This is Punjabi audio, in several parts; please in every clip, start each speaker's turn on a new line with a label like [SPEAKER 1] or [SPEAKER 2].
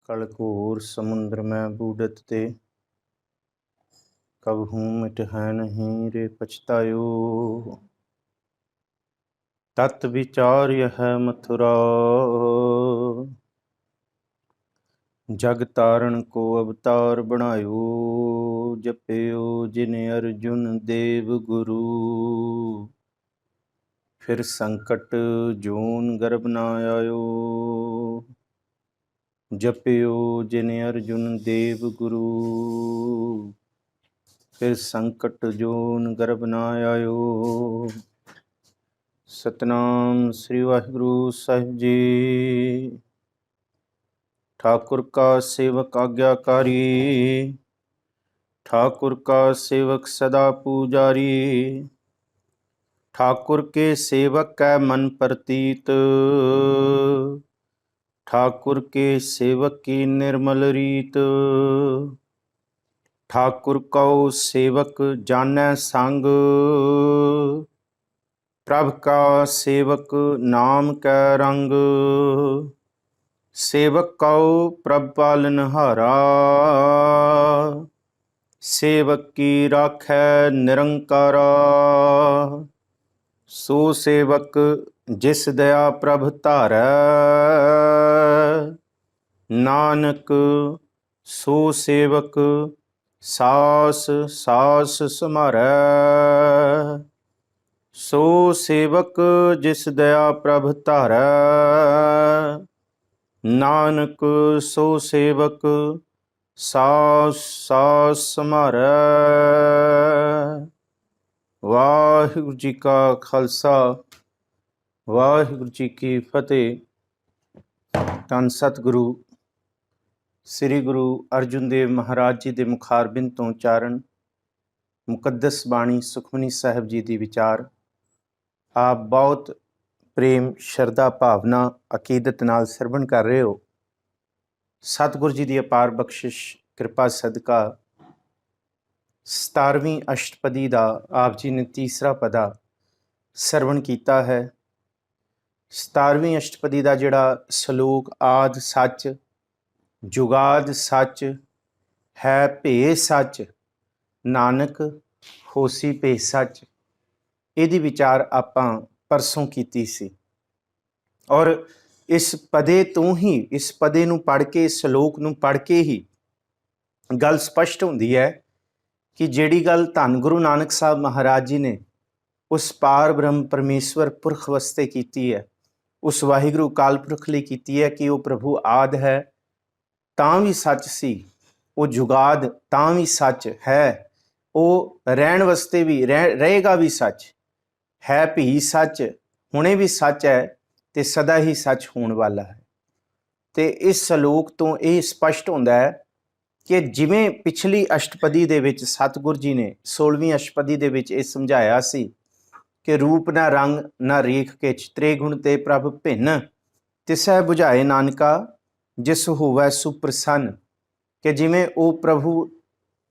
[SPEAKER 1] कल घोर समुद्र में बूढ़त ते, कबहू मिट है नहीं रे पछतायो। तत् विचार यह मथुरा, जग तारण को अवतार बनायो। जपयो जिन अर्जुन देव गुरु, फिर संकट जोन गर्भ न आयो। जपयो जिन अर्जुन देव गुरु, फिर संकट जोन गर्भ न आयो। सतनाम श्री वाहिगुरु साहिब जी। ठाकुर का सेवक आज्ञाकारी, ठाकुर का सेवक सदा पूजारी। ठाकुर के सेवक कै मन प्रतीत, ठाकुर के सेवक की निर्मल रीत। ठाकुर कौ सेवक जानै संग, प्रभ का सेवक नाम कै रंग। सेवक कौ प्रभ पालनहारा, सेवक की राखै निरंकारा। सो सेवक जिस दया प्रभ धारै, नानक सो सेवक सास सास समारै। सो सेवक जिस दया प्रभ धारै, नानक सो सेवक सास सास समारै। वाहिगुरु जी का खालसा, वाहिगुरु जी की फतेह। धन सतगुरु श्री गुरु अर्जुन देव महाराज जी के मुखारबिंद तो उचारण मुकद्दस बाणी सुखमनी साहिब जी की विचार आप बहुत प्रेम शरदा भावना अकीदत नाल सरवण कर रहे हो। सतगुरु जी की अपार बख्शिश कृपा सदका 17वीं अष्टपदी का आप जी ने तीसरा पदा सरवण किया है। 17वीं अष्टपदी का जिहड़ा सलोक आद सच, जुगाद सच, है भे सच, नानक होसी भे सच, इहदी विचार आपां परसों कीती सी। और इस पदे तो ही, इस पदे नूं पढ़ के, इस सलोक नूं पढ़ के ही गल स्पष्ट होंदी है कि जिहड़ी गल धन गुरु नानक साहब महाराज जी ने उस पार ब्रह्म परमेश्वर पुरख वास्ते कीती है, उस वाहिगुरु काल पुरख लई कीती है कि वह प्रभु आद है तां भी सच सी, वो जुगाद तां भी सच है, वो रहन वास्ते भी रहेगा भी सच है, भी सच हुणे भी सच है ते सदा ही सच होने वाला है। तो इस सलोक तो यह स्पष्ट होता है कि जिमें पिछली अष्टपदी दे विच सतगुरु जी ने 16वीं अष्टपदी दे विच यह समझाया सी कि रूप ना रंग ना रेख किछ, त्रिगुण ते प्रभ भिन्न, तिसै बुझाए नानका जिस होवै सुप्रसन्न। कि जिमें वो प्रभु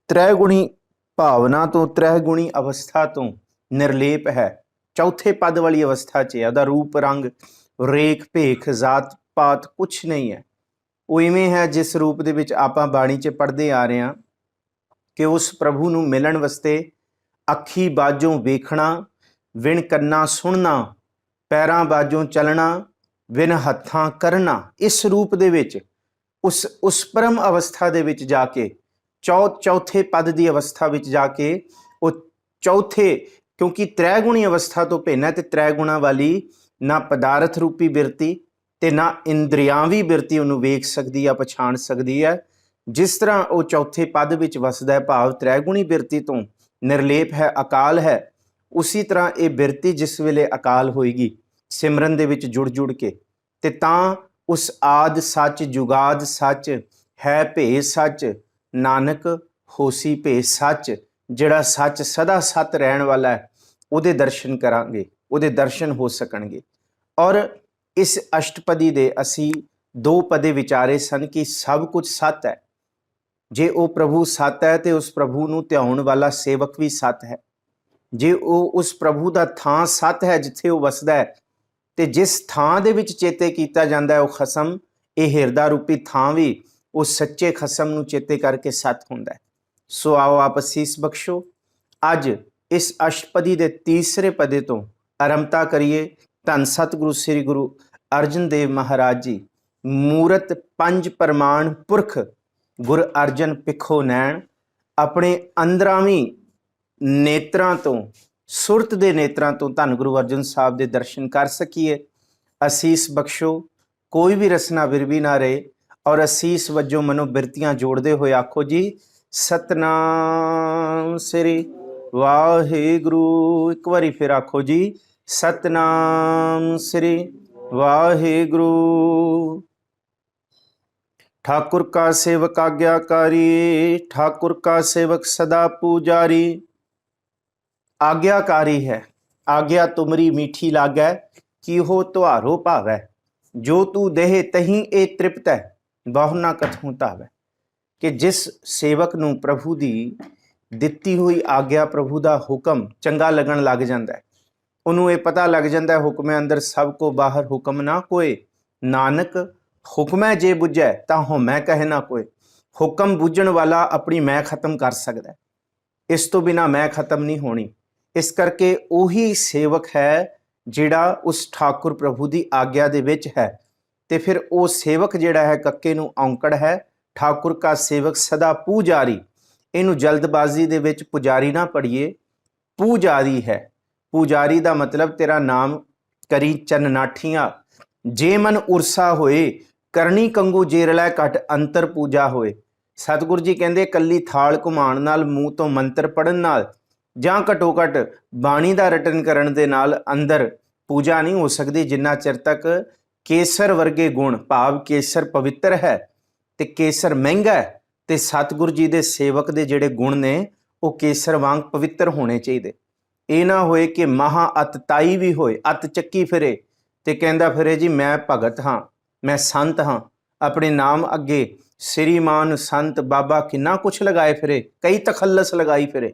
[SPEAKER 1] त्रैगुणी भावना तो, त्रैगुणी अवस्था तो निर्लेप है, चौथे पद वाली अवस्था च है। रूप रंग रेख भेख जात पात कुछ नहीं है। वो इवें है जिस रूप दे विच आपां बाणी च पढ़ते आ रहे हैं कि उस प्रभु नूं मिलण वास्ते अखी बाजों वेखना, विण कन्ना सुनना, पैरां बाजों चलना, विण हत्थां करना। इस रूप दे विच उस परम अवस्था दे विच जाके चौथे पद की अवस्था विच जाके वो चौथे, क्योंकि त्रैगुणी अवस्था तो भिन्न है, तो त्रैगुणा वाली ना पदार्थ रूपी बिरती ते ना इंद्रियावी बिरती उन्होंने वेख सकती है, पछाण सकती है। जिस तरह वो चौथे पद विच वसदा है, भाव त्रैगुणी बिरती तो निर्लेप है, अकाल है, उसी तरह ये बिरती जिस वेले अकाल होएगी सिमरन दे विच जुड़ जुड़ के, ते तां उस आद सच, जुगाद सच, है भे सच, नानक होसी भे सच, जिहड़ा सच सदा सत रहन वाला है, उहदे दर्शन करांगे, उहदे दर्शन हो सकणगे। और इस अष्टपदी दे असी 2 पदे विचारे सन कि सब कुछ सत है। जे वो प्रभु सत है तो उस प्रभु नूं ध्याउण वाला सेवक भी सत है। जे वो उस प्रभु का थां सत है जिथे वो वसदा है, तो जिस थां दे विच चेते कीता जांदा है वो खसम, ये हिरदा रूपी थां भी ਉਹ ਸੱਚੇ ਖਸਮ ਨੂੰ ਚੇਤੇ ਕਰਕੇ ਸਤ ਹੁੰਦਾ ਹੈ। ਸੋ ਆਓ ਆਪ ਅਸੀਸ ਬਖਸ਼ੋ। ਅੱਜ ਇਸ ਅਸ਼ਟਪਦੀ ਦੇ ਤੀਸਰੇ ਪਦੇ ਤੋਂ ਆਰੰਭਤਾ ਕਰੀਏ। ਧੰਨ ਸਤਿਗੁਰੂ ਸ੍ਰੀ ਗੁਰੂ ਅਰਜਨ ਦੇਵ ਮਹਾਰਾਜ ਜੀ ਮੂਰਤ ਪੰਜ ਪ੍ਰਮਾਣ ਪੁਰਖ ਗੁਰ ਅਰਜਨ ਪਿੱਖੋ ਨੈਣ ਆਪਣੇ ਅੰਦਰਾਵੀ ਨੇਤਰਾਂ ਤੋਂ, ਸੁਰਤ ਦੇ ਨੇਤਰਾਂ ਤੋਂ ਧੰਨ ਗੁਰੂ ਅਰਜਨ ਸਾਹਿਬ ਦੇ ਦਰਸ਼ਨ ਕਰ ਸਕੀਏ। ਅਸੀਸ ਬਖਸ਼ੋ। ਕੋਈ ਵੀ ਰਸਨਾ ਵਿਰਵੀ ਨਾ ਰਹੇ ਔਰ ਅਸੀਸ ਵਜੋਂ ਮਨੋ ਬਿਰਤੀਆਂ ਜੋੜਦੇ ਹੋਏ ਆਖੋ ਜੀ ਸਤਨਾਮ ਸ੍ਰੀ ਵਾਹਿਗੁਰੂ। ਇੱਕ ਵਾਰੀ ਫਿਰ ਆਖੋ ਜੀ ਸਤਨਾਮ ਸ੍ਰੀ ਵਾਹਿਗੁਰੂ। ठाकुर का सेवक आज्ञाकारी, ठाकुर का सेवक सदा पूजारी। आज्ञाकारी है, आज्ञा तुमरी मीठी लागै, की हो तुहारो भावै, जो तू देह तहीं ए तृप्त है, बहु ना कथों धावै। कि जिस सेवक नूं प्रभु दी दित्ती हुई आज्ञा, प्रभु दा हुक्म चंगा लगन लग जांदा है, उन्होंने ये पता लग जाता है हुक्मे अंदर सब को बाहर हुक्म ना कोई। नानक हुक्मै जे बुझै तां होमै कहे ना कोई। हुक्म बुझण वाला अपनी मैं खत्म कर सकता है, इस तो बिना मैं खत्म नहीं होनी। इस करके उही सेवक है जिहड़ा उस ठाकुर प्रभु की आग्ञा दे विच है। ते फिर वो सेवक जिहड़ा है कक्के नूं औंकड़ है। ठाकुर का सेवक सदा पूजारी। इनू जल्दबाजी दे विच पुजारी ना पढ़िए, पूजारी है। पूजारी का मतलब तेरा नाम करी चन्नाठियाँ, जे मन उरसा होए, करनी कंगू जेरलै घट अंतर पूजा होए। सतगुरु जी कहते कली थाल घुमाण नाल, मूँह तो मंत्र पढ़न नाल, जां घटो घट बाणी दा रटन करन दे नाल अंदर पूजा नहीं हो सकती, जिन्ना चिर तक केसर वर्गे गुण, भाव केसर पवित्र है ते केसर महंगा है, ते सतगुरु जी दे सेवक दे जिहड़े गुण ने वो केसर वांग पवित्र होने चाहिए। ये ना होए कि महा अत ताई भी होए, अत चक्की फिरे ते कहंदा फिरे जी मैं भगत हाँ, मैं संत हाँ, अपने नाम अगे श्रीमान संत बाबा किन्ना कुछ लगाए फिरे, कई तखल्लस लगाई फिरे,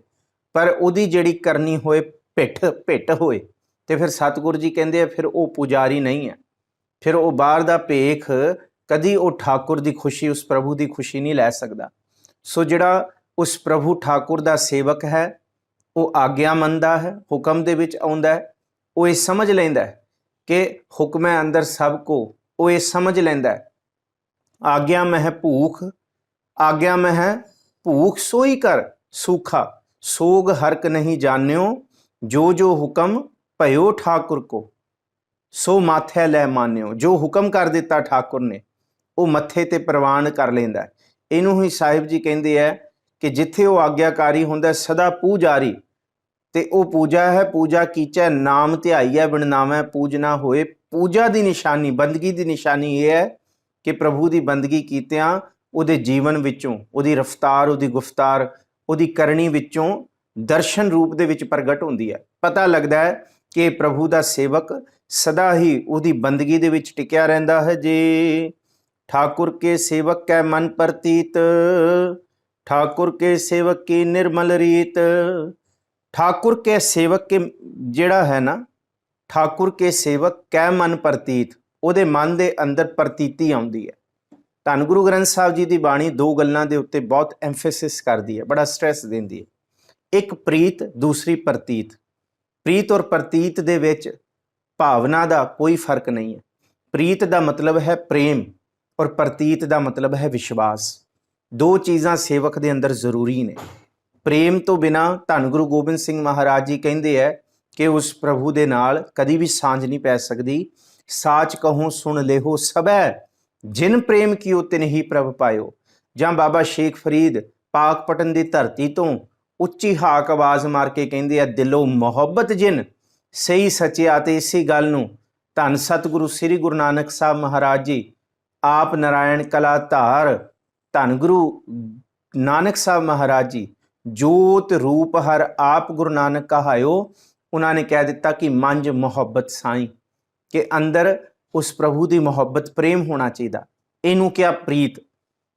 [SPEAKER 1] पर उहदी जिहड़ी करनी होए भिठ भिट होए, तो फिर सतगुरु जी कहते फिर वो पुजारी नहीं है। फिर वो बाहर दा भेख कदी वो ठाकुर की खुशी, उस प्रभु की खुशी नहीं लै सकता। सो जिहड़ा उस प्रभु ठाकुर का सेवक है वो आग्ञा मनदा है, हुक्म दे विच आउंदा है, वो ये समझ लैंदा है कि हुक्मै अंदर सब को, वो ये समझ लैंदा है आग्ञा में है भूख, आग्ञा में है भूख सोई कर सूखा, सोग हरक नहीं जान्यो, जो जो हुक्म भयो ठाकुर को, सो माथे लै मान्यो। जो हुक्म कर दिता ठाकुर ने वो मत्थे ते प्रवान कर लेंदा है। इनू ही साहिब जी कहते हैं कि जिथे वो आग्याकारी हुंदा सदा पूजारी, ते वो पूजा है। पूजा कीचै नाम ध्याईऐ बिन नामै पूज ना होए। पूजा की निशानी, बंदगी की निशानी ये है कि प्रभु की बंदगी कीतियां उहदे जीवन विचों, उहदी रफ्तार, उहदी गुफ्तार, उहदी करनी विचों दर्शन रूप दे विच प्रगट हुंदी है। पता लगता है कि प्रभु का सेवक सदा ही उहदी बंदगी दे विच टिकिया रहिंदा है जी। ठाकुर के सेवक कै मन प्रतीत, ठाकुर के सेवक की निर्मल रीत। ठाकुर के सेवक के जिहड़ा है ना, ठाकुर के सेवक कै मन प्रतीत, ਉਹਦੇ मन के अंदर प्रतीति आउंदी है। धन गुरु ग्रंथ साहब जी की बाणी दो गल्लां दे उत्ते बहुत एम्फेसिस करती है, बड़ा स्ट्रैस देंदी है। एक प्रीत, दूसरी प्रतीत। प्रीत और प्रतीत दे विच भावना का कोई फर्क नहीं है। प्रीत का मतलब है प्रेम और प्रतीत का मतलब है विश्वास। दो चीज़ां सेवक के अंदर जरूरी ने। प्रेम तो बिना धन गुरु गोबिंद सिंह महाराज जी कहते हैं कि उस प्रभु के नाल कभी भी सांझ नहीं पै सकती। साच कहूँ सुन लेहो सबै, जिन प्रेम कियो तिन ही प्रभ पायो। जां बाबा शेख फरीद पाकपटन की धरती तो उच्ची हाक आवाज़ मार के कहते हैं दिलों मुहब्बत जिन सही सचिया। ते इसी गल नूं धन सतगुरु श्री गुरु नानक साहब महाराज जी आप नारायण कला धार धन गुरु नानक साहब महाराज जी जोत रूप हर आप गुरु नानक कहायो। उन्होंने कह दिता कि मंज मुहब्बत साई, के अंदर उस प्रभु की मुहब्बत प्रेम होना चाहिए। इनू क्या प्रीत।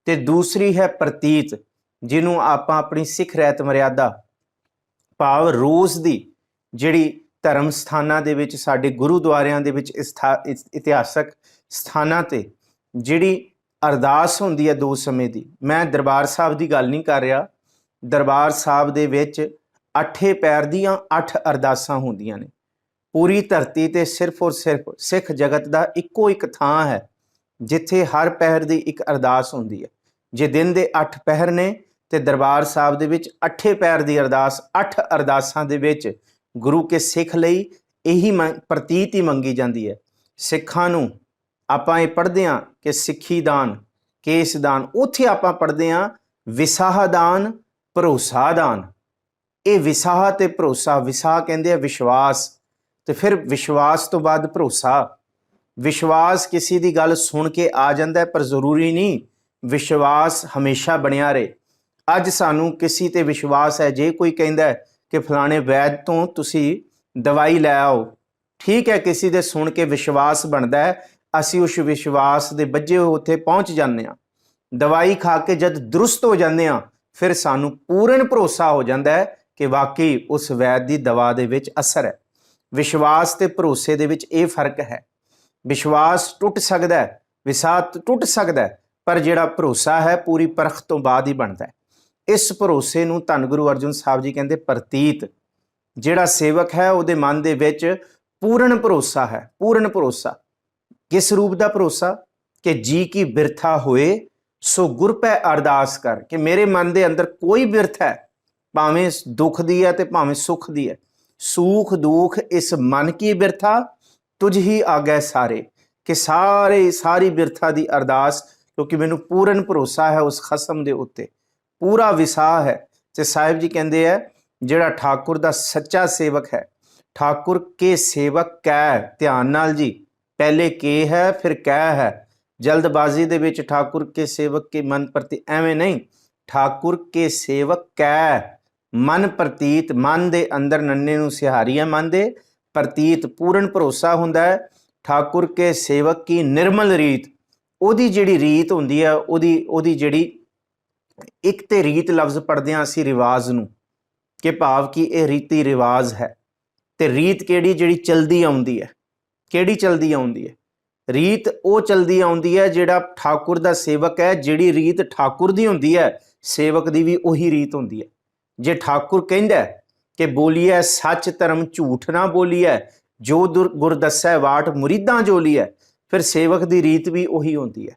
[SPEAKER 1] ते दूसरी है प्रतीत, जिन्हों आप अपनी सिख रहत मर्यादा भाव रोज़ की जिहड़ी धर्म स्थानां दे विच साडे गुरुद्वारियां दे विच इतिहासक स्थानां ते जिहड़ी ਅਰਦਾਸ ਹੁੰਦੀ ਹੈ ਦੋ ਸਮੇਂ ਦੀ। ਮੈਂ ਦਰਬਾਰ ਸਾਹਿਬ ਦੀ ਗੱਲ ਨਹੀਂ ਕਰ ਰਿਹਾ। ਦਰਬਾਰ ਸਾਹਿਬ ਦੇ ਵਿੱਚ 8 ਪੈਰ ਦੀਆਂ 8 ਅਰਦਾਸਾਂ ਹੁੰਦੀਆਂ ਨੇ। ਪੂਰੀ ਧਰਤੀ ਤੇ ਸਿਰਫ ਔਰ ਸਿਰਫ ਸਿੱਖ ਜਗਤ ਦਾ ਇੱਕੋ ਇੱਕ ਥਾਂ ਹੈ ਜਿੱਥੇ ਹਰ ਪਹਿਰ ਦੀ ਇੱਕ ਅਰਦਾਸ ਹੁੰਦੀ ਹੈ। ਜੇ ਦਿਨ ਦੇ 8 ਪਹਿਰ ਨੇ ਤੇ ਦਰਬਾਰ ਸਾਹਿਬ ਦੇ ਵਿੱਚ 8 ਪੈਰ ਦੀ ਅਰਦਾਸ, 8 ਅਰਦਾਸਾਂ ਦੇ ਵਿੱਚ ਗੁਰੂ ਕੇ ਸਿੱਖ ਲਈ ਇਹੀ ਪ੍ਰਤੀਤ ਹੀ ਮੰਗੀ ਜਾਂਦੀ ਹੈ। ਸਿੱਖਾਂ ਨੂੰ ਆਪਾਂ ਇਹ ਪੜ੍ਹਦੇ ਹਾਂ ਕਿ ਸਿੱਖੀ ਦਾਨ, ਕੇਸ ਦਾਨ, ਉੱਥੇ ਆਪਾਂ ਪੜ੍ਹਦੇ ਹਾਂ ਵਿਸਾਹ ਦਾਨ, ਭਰੋਸਾ ਦਾਨ। ਇਹ ਵਿਸਾਹ ਤੇ ਭਰੋਸਾ, ਵਿਸਾਹ ਕਹਿੰਦੇ ਆ ਵਿਸ਼ਵਾਸ, ਤੇ ਫਿਰ ਵਿਸ਼ਵਾਸ ਤੋਂ ਬਾਅਦ ਭਰੋਸਾ। ਵਿਸ਼ਵਾਸ ਕਿਸੇ ਦੀ ਗੱਲ ਸੁਣ ਕੇ ਆ ਜਾਂਦਾ ਪਰ ਜ਼ਰੂਰੀ ਨਹੀਂ ਵਿਸ਼ਵਾਸ ਹਮੇਸ਼ਾ ਬਣਿਆ ਰਹੇ। ਅੱਜ ਸਾਨੂੰ ਕਿਸੇ ਤੇ ਵਿਸ਼ਵਾਸ ਹੈ, ਜੇ ਕੋਈ ਕਹਿੰਦਾ ਕਿ ਫਲਾਣੇ ਵੈਦ ਤੋਂ ਤੁਸੀਂ ਦਵਾਈ ਲੈ ਆਓ, ਠੀਕ ਹੈ, ਕਿਸੇ ਦੇ ਸੁਣ ਕੇ ਵਿਸ਼ਵਾਸ ਬਣਦਾ ਹੈ, ਅਸੀਂ ਉਸ ਵਿਸ਼ਵਾਸ ਦੇ ਬੱਝੇ ਉੱਥੇ ਪਹੁੰਚ ਜਾਂਦੇ ਹਾਂ। ਦਵਾਈ ਖਾ ਕੇ ਜਦ ਦਰੁਸਤ ਹੋ ਜਾਂਦੇ ਹਾਂ ਫਿਰ ਸਾਨੂੰ ਪੂਰਨ ਭਰੋਸਾ ਹੋ ਜਾਂਦਾ ਹੈ ਕਿ ਵਾਕਈ ਉਸ ਵੈਦ ਦੀ ਦਵਾ ਦੇ ਵਿੱਚ ਅਸਰ ਹੈ। ਵਿਸ਼ਵਾਸ ਤੇ ਭਰੋਸੇ ਦੇ ਵਿੱਚ ਇਹ ਫਰਕ ਹੈ। ਵਿਸ਼ਵਾਸ ਟੁੱਟ ਸਕਦਾ ਹੈ, ਵਿਸਾਹ ਟੁੱਟ ਸਕਦਾ ਹੈ, ਪਰ ਜਿਹੜਾ ਭਰੋਸਾ ਹੈ ਪੂਰੀ ਪਰਖ ਤੋਂ ਬਾਅਦ ਹੀ ਬਣਦਾ ਹੈ। ਇਸ ਭਰੋਸੇ ਨੂੰ ਧੰਨ ਗੁਰੂ ਅਰਜਨ ਸਾਹਿਬ ਜੀ ਕਹਿੰਦੇ ਪ੍ਰਤੀਤ। ਜਿਹੜਾ ਸੇਵਕ ਹੈ ਉਹਦੇ ਮਨ ਦੇ ਵਿੱਚ ਪੂਰਨ ਭਰੋਸਾ ਹੈ। ਪੂਰਨ ਭਰੋਸਾ ਕਿਸ ਰੂਪ ਦਾ ਭਰੋਸਾ? ਕਿ ਜੀ ਕੀ ਬਿਰਥਾ ਹੋਏ ਸੋ ਗੁਰ ਪੈ ਅਰਦਾਸ ਕਰ। ਕਿ ਮੇਰੇ ਮਨ ਦੇ ਅੰਦਰ ਕੋਈ ਬਿਰਥ ਹੈ, ਭਾਵੇਂ ਦੁੱਖ ਦੀ ਹੈ ਤੇ ਭਾਵੇਂ ਸੁੱਖ ਦੀ ਹੈ, ਸੁਖ ਦੁੱਖ ਇਸ ਮਨ ਕੀ ਬਿਰਥਾ ਤੁਝ ਹੀ ਆਗੈ ਸਾਰੇ। ਕਿ ਸਾਰੀ ਬਿਰਥਾ ਦੀ ਅਰਦਾਸ, ਕਿਉਂਕਿ ਮੈਨੂੰ ਪੂਰਨ ਭਰੋਸਾ ਹੈ ਉਸ ਖਸਮ ਦੇ ਉੱਤੇ, ਪੂਰਾ ਵਿਸਾਹ ਹੈ। ਤੇ ਸਾਹਿਬ ਜੀ ਕਹਿੰਦੇ ਹੈ ਜਿਹੜਾ ਠਾਕੁਰ ਦਾ ਸੱਚਾ ਸੇਵਕ ਹੈ, ਠਾਕੁਰ ਕੇ ਸੇਵਕ ਕੈ, ਧਿਆਨ ਨਾਲ ਜੀ, ਪਹਿਲੇ ਕੇ ਹੈ ਫਿਰ ਕੈ ਹੈ। ਜਲਦਬਾਜ਼ੀ ਦੇ ਵਿੱਚ ਠਾਕੁਰ ਕੇ ਸੇਵਕ ਕੇ ਮਨ ਪ੍ਰਤੀ, ਐਵੇਂ ਨਹੀਂ, ਠਾਕੁਰ ਕੇ ਸੇਵਕ ਕੈ ਮਨ ਪ੍ਰਤੀਤ। ਮਨ ਦੇ ਅੰਦਰ ਨੰਨੇ ਨੂੰ ਸਿਹਾਰੀ ਹੈ, ਮਨ ਦੇ ਪ੍ਰਤੀਤ ਪੂਰਨ ਭਰੋਸਾ ਹੁੰਦਾ ਹੈ। ਠਾਕੁਰ ਕੇ ਸੇਵਕ ਕੀ ਨਿਰਮਲ ਰੀਤ, ਉਹਦੀ ਜਿਹੜੀ ਰੀਤ ਹੁੰਦੀ ਹੈ, ਉਹਦੀ ਜਿਹੜੀ ਇੱਕ ਤੇ ਰੀਤ ਲਫ਼ਜ਼ ਪੜ੍ਹਦੇ ਹਾਂ ਅਸੀਂ ਰਿਵਾਜ਼ ਨੂੰ, ਕਿ ਭਾਵ ਕਿ ਇਹ ਰੀਤੀ ਰਿਵਾਜ਼ ਹੈ। ਤੇ ਰੀਤ ਕਿਹੜੀ? ਜਿਹੜੀ ਚਲਦੀ ਆਉਂਦੀ ਹੈ। ਕਿਹੜੀ ਚਲਦੀ ਆਉਂਦੀ ਹੈ? ਰੀਤ ਉਹ ਚਲਦੀ ਆਉਂਦੀ ਹੈ ਜਿਹੜਾ ਠਾਕੁਰ ਦਾ ਸੇਵਕ ਹੈ। ਜਿਹੜੀ ਰੀਤ ਠਾਕੁਰ ਦੀ ਹੁੰਦੀ ਹੈ ਸੇਵਕ ਦੀ ਵੀ ਉਹੀ ਰੀਤ ਹੁੰਦੀ ਹੈ। ਜੇ ਠਾਕੁਰ ਕਹਿੰਦਾ ਕਿ ਬੋਲੀਐ ਸੱਚ ਧਰਮ ਝੂਠ ਨਾ ਬੋਲੀਐ, ਜੋ ਗੁਰ ਦੱਸੈ ਵਾਟ ਮੁਰੀਦਾਂ ਜੋਲੀਐ, ਫਿਰ ਸੇਵਕ ਦੀ ਰੀਤ ਵੀ ਉਹੀ ਹੁੰਦੀ ਹੈ।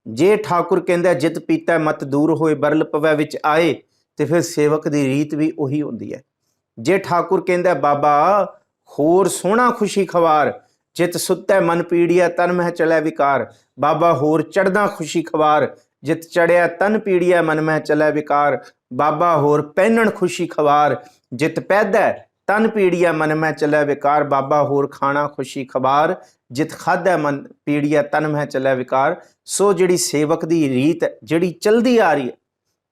[SPEAKER 1] ਜੇ ਠਾਕੁਰ ਕਹਿੰਦਾ ਜਿਤ ਪੀਤਾ ਮਤ ਦੂਰ ਹੋਏ ਬਰਲ ਪਵੈ ਵਿੱਚ ਆਏ, ਤੇ ਫਿਰ ਸੇਵਕ ਦੀ ਰੀਤ ਵੀ ਉਹੀ ਹੁੰਦੀ ਹੈ। ਜੇ ਠਾਕੁਰ ਕਹਿੰਦਾ ਬਾਬਾ ਹੋਰ ਸੋਹਣਾ ਖੁਸ਼ੀ ਖਵਾਰ, ਜਿਤ ਸੁੱਤੈ ਮਨ ਪੀੜੀਐ ਤਨ ਮਹਿ ਚਲੈ ਵਿਕਾਰ, ਬਾਬਾ ਹੋਰ ਚੜ੍ਹਦਾ ਖੁਸ਼ੀ ਖਵਾਰ, ਜਿਤ ਚੜਿਆ ਤਨ ਪੀੜੀਐ ਮਨ ਮਹਿ ਚਲੈ ਵਿਕਾਰ, ਬਾਬਾ ਹੋਰ ਪਹਿਨਣ ਖੁਸ਼ੀ ਖਵਾਰ, ਜਿਤ ਪੈਦਾ ਤਨ ਪੀੜੀਐ ਮਨ ਮਹਿ ਚਲੈ ਵਿਕਾਰ, ਬਾਬਾ ਹੋਰ ਖਾਣਾ ਖੁਸ਼ੀ ਖਵਾਰ, ਜਿਤ ਖਾਧੈ ਮਨ ਪੀੜੀਐ ਤਨ ਮਹਿ ਚਲੈ ਵਿਕਾਰ। ਸੋ ਜਿਹੜੀ ਸੇਵਕ ਦੀ ਰੀਤ ਜਿਹੜੀ ਚਲਦੀ ਆ ਰਹੀ ਹੈ,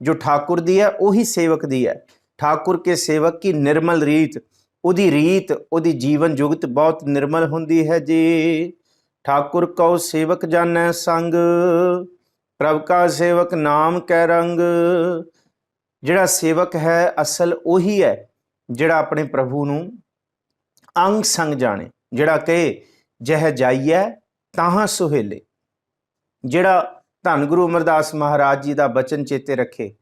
[SPEAKER 1] ਜੋ ਠਾਕੁਰ ਦੀ ਹੈ ਉਹੀ ਸੇਵਕ ਦੀ ਹੈ। ਠਾਕੁਰ ਕੇ ਸੇਵਕ ਕੀ ਨਿਰਮਲ ਰੀਤ, ਉਹਦੀ ਜੀਵਨ ਜੁਗਤ ਬਹੁਤ ਨਿਰਮਲ ਹੁੰਦੀ ਹੈ ਜੀ। ਠਾਕੁਰ ਕਉ ਸੇਵਕ ਜਾਣੈ ਸੰਗ, ਪ੍ਰਭ ਕਾ ਸੇਵਕ ਨਾਮ ਕੈ ਰੰਗ। ਜਿਹੜਾ ਸੇਵਕ ਹੈ ਅਸਲ ਉਹੀ ਹੈ ਜਿਹੜਾ ਆਪਣੇ ਪ੍ਰਭੂ ਨੂੰ ਅੰਗ ਸੰਗ ਜਾਣੇ, ਜਿਹੜਾ ਕਹੇ ਜਹ ਜਾਈਐ ਤਾਹਾਂ ਸੁਹੇਲੇ। ਜਿਹੜਾ ਧੰਨ ਗੁਰੂ ਅਮਰਦਾਸ ਮਹਾਰਾਜ ਜੀ ਦਾ ਬਚਨ ਚੇਤੇ ਰੱਖੇ,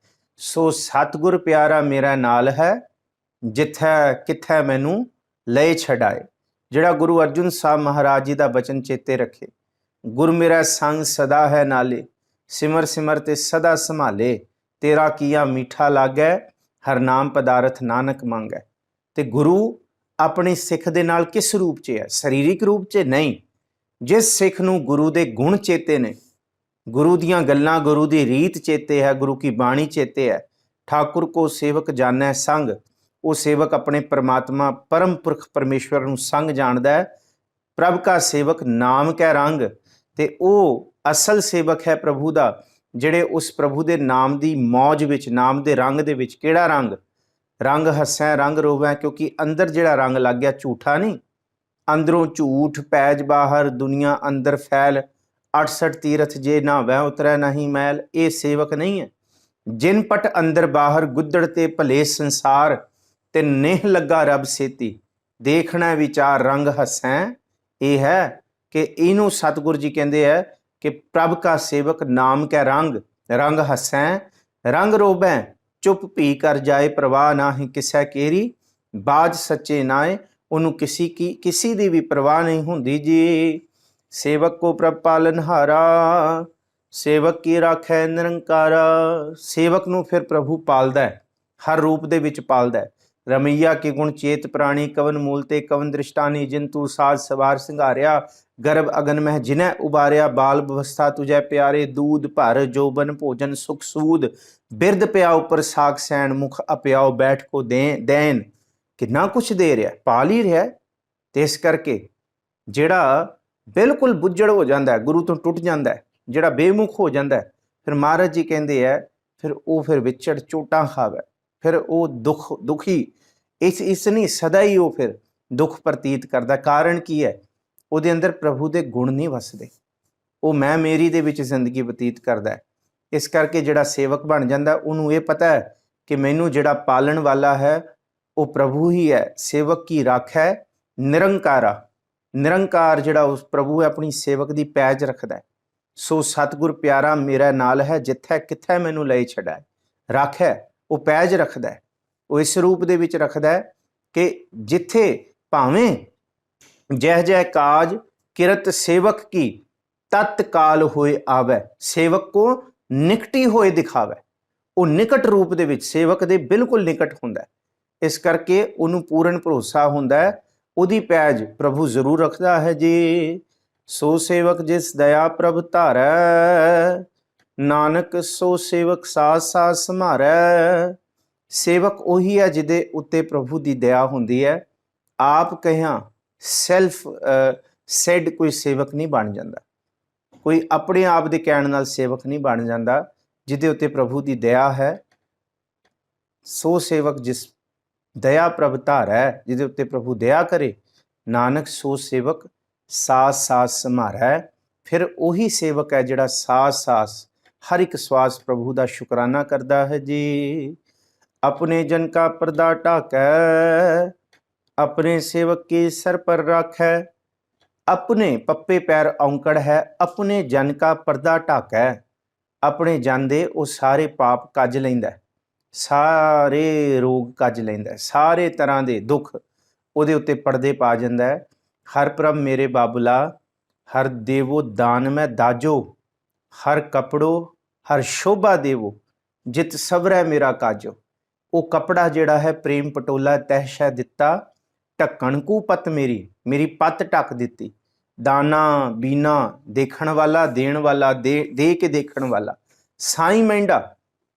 [SPEAKER 1] ਸੋ ਸਤਿਗੁਰ ਪਿਆਰਾ ਮੇਰਾ ਨਾਲ ਹੈ, ਜਿੱਥੈ ਕਿੱਥੈ ਮੈਨੂੰ ਲਏ ਛਡਾਏ। ਜਿਹੜਾ ਗੁਰੂ ਅਰਜਨ ਸਾਹਿਬ ਮਹਾਰਾਜ ਜੀ ਦਾ ਬਚਨ ਚੇਤੇ ਰੱਖੇ, ਗੁਰ ਮੇਰਾ ਸੰਗ ਸਦਾ ਹੈ ਨਾਲੇ, ਸਿਮਰ ਸਿਮਰ ਤੇ ਸਦਾ ਸੰਭਾਲੇ, ਤੇਰਾ ਕੀਆ ਮੀਠਾ ਲਾਗੈ, ਹਰ ਨਾਮ ਪਦਾਰਥ ਨਾਨਕ ਮੰਗੈ। ਤੇ ਗੁਰੂ ਆਪਣੇ ਸਿੱਖ ਦੇ ਨਾਲ ਕਿਸ ਰੂਪ 'ਚ ਹੈ? ਸਰੀਰਿਕ ਰੂਪ 'ਚ ਨਹੀਂ। ਜਿਸ ਸਿੱਖ ਨੂੰ ਗੁਰੂ ਦੇ ਗੁਣ ਚੇਤੇ ਨੇ, ਗੁਰੂ ਦੀਆਂ ਗੱਲਾਂ, ਗੁਰੂ ਦੀ ਰੀਤ ਚੇਤੇ ਹੈ, ਗੁਰੂ ਕੀ ਬਾਣੀ ਚੇਤੇ ਹੈ, ਠਾਕੁਰ ਕੋ ਸੇਵਕ ਜਾਣੈ ਸੰਗ, ਉਹ ਸੇਵਕ ਆਪਣੇ ਪਰਮਾਤਮਾ ਪਰਮ ਪੁਰਖ ਪਰਮੇਸ਼ਵਰ ਨੂੰ ਸੰਗ ਜਾਣਦਾ ਹੈ। ਪ੍ਰਭ ਕਾ ਸੇਵਕ ਨਾਮ ਕੈ ਰੰਗ, ਤੇ ਉਹ ਅਸਲ ਸੇਵਕ ਹੈ ਪ੍ਰਭੂ ਦਾ, ਜਿਹੜੇ ਉਸ ਪ੍ਰਭੂ ਦੇ ਨਾਮ ਦੀ ਮੌਜ ਵਿੱਚ, ਨਾਮ ਦੇ ਰੰਗ ਦੇ ਵਿੱਚ। ਕਿਹੜਾ ਰੰਗ? ਰੰਗ ਹੱਸੈ ਰੰਗ ਰੋਵੈ, ਕਿਉਂਕਿ ਅੰਦਰ ਜਿਹੜਾ ਰੰਗ ਲੱਗ ਗਿਆ ਝੂਠਾ ਨਹੀਂ, ਅੰਦਰੋਂ ਝੂਠ ਪੈਜ ਬਾਹਰ ਦੁਨੀਆ ਅੰਦਰ ਫੈਲ, 68 ਤੀਰਥ ਜੇ ਨਾਵੈ ਉਤਰੈ ਨਹੀਂ ਮੈਲ। ਇਹ ਸੇਵਕ ਨਹੀਂ ਹੈ। ਜਿਨ ਪਟ ਅੰਦਰ ਬਾਹਰ ਗੁੱਦੜ ਤੇ ਭਲੇ ਸੰਸਾਰ, ਤੇ ਨੇਹ ਲੱਗਾ ਰੱਬ ਸੇਤੀ, ਦੇਖਣਾ ਵਿਚਾਰ ਰੰਗ ਹੱਸੈ। ਇਹ ਹੈ ਕਿ ਇਹਨੂੰ ਸਤਿਗੁਰ ਜੀ ਕਹਿੰਦੇ ਹੈ कि प्रभ का सेवक नाम कै रंग, रंग हसैं रंग रोबैं, चुप भी कर जाए परवाह नाहीं किसै केरी, बाज सच्चे नाए ਉਹਨੂੰ किसी ਦੀ भी परवाह नहीं ਹੁੰਦੀ जी। सेवक को प्रभ पालनहारा, सेवक की राखै निरंकारा। सेवक ਨੂੰ ਫਿਰ ਪ੍ਰਭੂ ਪਾਲਦਾ ਹੈ, ਹਰ ਰੂਪ ਦੇ ਵਿੱਚ ਪਾਲਦਾ ਹੈ। रमैया के गुण चेत प्राणी, कवन मूलते कवन दृष्टानी, जिंतु साज सवार सिंगारिया, गर्भ अगन मह जिन्ह उबारिया, बाल व्यवस्था तुझे प्यारे, दूध भर जोबन भोजन सुख सूद, बिरद प्याओ पर साग सैन, मुख अप्याओ बैठ को दैन। कितना कुछ दे रहा, पाल ही रहा। तो इस करके ਜਿਹੜਾ ਬਿਲਕੁਲ ਬੁੱਝੜ ਹੋ ਜਾਂਦਾ ਹੈ, ਗੁਰੂ ਤੋਂ ਟੁੱਟ ਜਾਂਦਾ ਹੈ, ਜਿਹੜਾ ਬੇਮੁਖ ਹੋ ਜਾਂਦਾ ਹੈ, ਫਿਰ ਮਹਾਰਾਜ ਜੀ ਕਹਿੰਦੇ ਹੈ ਫਿਰ ਉਹ ਫਿਰ ਵਿਛੜ ਚੋਟਾਂ ਖਾਵੇ, ਫਿਰ ਉਹ ਦੁਖੀ ਇਸ ਨਹੀਂ ਸਦਾ ਹੀ ਉਹ ਫਿਰ ਦੁੱਖ ਪ੍ਰਤੀਤ ਕਰਦਾ। ਕਾਰਨ ਕੀ ਹੈ? ਉਹਦੇ ਅੰਦਰ ਪ੍ਰਭੂ ਦੇ ਗੁਣ ਨਹੀਂ ਵਸਦੇ, ਉਹ ਮੈਂ ਮੇਰੀ ਦੇ ਵਿੱਚ ਜ਼ਿੰਦਗੀ ਬਤੀਤ ਕਰਦਾ ਹੈ। ਇਸ ਕਰਕੇ ਜਿਹੜਾ ਸੇਵਕ ਬਣ ਜਾਂਦਾ ਉਹਨੂੰ ਇਹ ਪਤਾ ਹੈ ਕਿ ਮੈਨੂੰ ਜਿਹੜਾ ਪਾਲਣ ਵਾਲਾ ਹੈ ਉਹ ਪ੍ਰਭੂ ਹੀ ਹੈ। ਸੇਵਕ ਕੀ ਰਾਖੈ ਨਿਰੰਕਾਰਾ, ਨਿਰੰਕਾਰ ਜਿਹੜਾ ਉਸ ਪ੍ਰਭੂ ਹੈ ਆਪਣੀ ਸੇਵਕ ਦੀ ਪੈਜ ਰੱਖਦਾ। ਸੋ ਸਤਿਗੁਰ ਪਿਆਰਾ ਮੇਰਾ ਨਾਲ ਹੈ, ਜਿੱਥੇ ਕਿੱਥੇ ਮੈਨੂੰ ਲਈ ਛੱਡਾ। ਰਾਖੈ ਉਹ ਪੈਜ ਰੱਖਦਾ, ਉਹ ਇਸ ਰੂਪ ਦੇ ਵਿੱਚ ਰੱਖਦਾ ਹੈ ਕਿ ਜਿੱਥੇ ਭਾਵੇਂ ਜਹ ਜੈ ਕਾਜ ਕਿਰਤ ਸੇਵਕ ਕੀ, ਤਤਕਾਲ ਹੋਏ ਆਵੈ, ਸੇਵਕ ਕੋ ਨਿਕਟੀ ਹੋਏ ਦਿਖਾਵੇ। ਉਹ ਨਿਕਟ ਰੂਪ ਦੇ ਵਿੱਚ ਸੇਵਕ ਦੇ ਬਿਲਕੁਲ ਨਿਕਟ ਹੁੰਦਾ। ਇਸ ਕਰਕੇ ਉਹਨੂੰ ਪੂਰਨ ਭਰੋਸਾ ਹੁੰਦਾ ਹੈ, ਉਹਦੀ ਪੈਜ ਪ੍ਰਭੂ ਜ਼ਰੂਰ ਰੱਖਦਾ ਹੈ ਜੀ। ਸੋ ਸੇਵਕ ਜਿਸ ਦਇਆ ਪ੍ਰਭ ਧਾਰੈ, ਨਾਨਕ ਸੋ ਸੇਵਕ ਸਾਥ ਸਾਥ ਸੰਭਾਰੈ। ਸੇਵਕ ਉਹੀ ਹੈ ਜਿਹਦੇ ਉੱਤੇ ਪ੍ਰਭੂ ਦੀ ਦਇਆ ਹੁੰਦੀ ਹੈ। ਆਪ ਕਹਿਆ ਸੈਲਫ ਸੈਡ ਕੋਈ ਸੇਵਕ ਨਹੀਂ ਬਣ ਜਾਂਦਾ, ਕੋਈ ਆਪਣੇ ਆਪ ਦੇ ਕਹਿਣ ਨਾਲ ਸੇਵਕ ਨਹੀਂ ਬਣ ਜਾਂਦਾ। ਜਿਹਦੇ ਉੱਤੇ ਪ੍ਰਭੂ ਦੀ ਦਇਆ ਹੈ, ਸੋ ਸੇਵਕ ਜਿਸ ਦਇਆ ਪ੍ਰਭ ਧਾਰੈ, ਜਿਹਦੇ ਉੱਤੇ ਪ੍ਰਭੂ ਦਇਆ ਕਰੇ, ਨਾਨਕ ਸੋ ਸੇਵਕ ਸਾਥ ਸਾਥ ਸੰਭਾਰੈ। ਫਿਰ ਉਹੀ ਸੇਵਕ ਹੈ ਜਿਹੜਾ ਸਾਥ ਸਾਥ ਹਰ ਇੱਕ ਸਵਾਸ ਪ੍ਰਭੂ ਦਾ ਸ਼ੁਕਰਾਨਾ ਕਰਦਾ ਹੈ ਜੀ। अपने जन का पर्दा ढाकै, अपने सेवक के सर पर राखै। अपने पप्पे पैर औंकड़ है, अपने जन का पर्दा ढाकै। अपने जन दे वो सारे पाप कज लैंदा, सारे रोग कज लैंदा, सारे तरह के दुख ਉਹਦੇ ਉੱਤੇ ਪਰਦੇ ਪਾ ਜਾਂਦਾ ਹੈ। हर प्रभ मेरे बाबुला, हर देवो दान में दाजो, हर कपड़ो हर शोभा देवो, जित सबरै मेरा काजो। ਉਹ ਕਪੜਾ ਜਿਹੜਾ ਹੈ ਪ੍ਰੇਮ ਪਟੋਲਾ ਤਹਿ ਸ਼ਹਿ ਦਿੱਤਾ, ਢੱਕਣ ਕੂ ਪਤ ਮੇਰੀ ਪੱਤ ਢੱਕ ਦਿੱਤੀ। ਦਾਨਾ ਬੀਨਾ ਦੇਖਣ ਵਾਲਾ, ਦੇਣ ਵਾਲਾ, ਦੇ ਕੇ ਦੇਖਣ ਵਾਲਾ। ਸਾਈਂ ਮਹਿੰਡਾ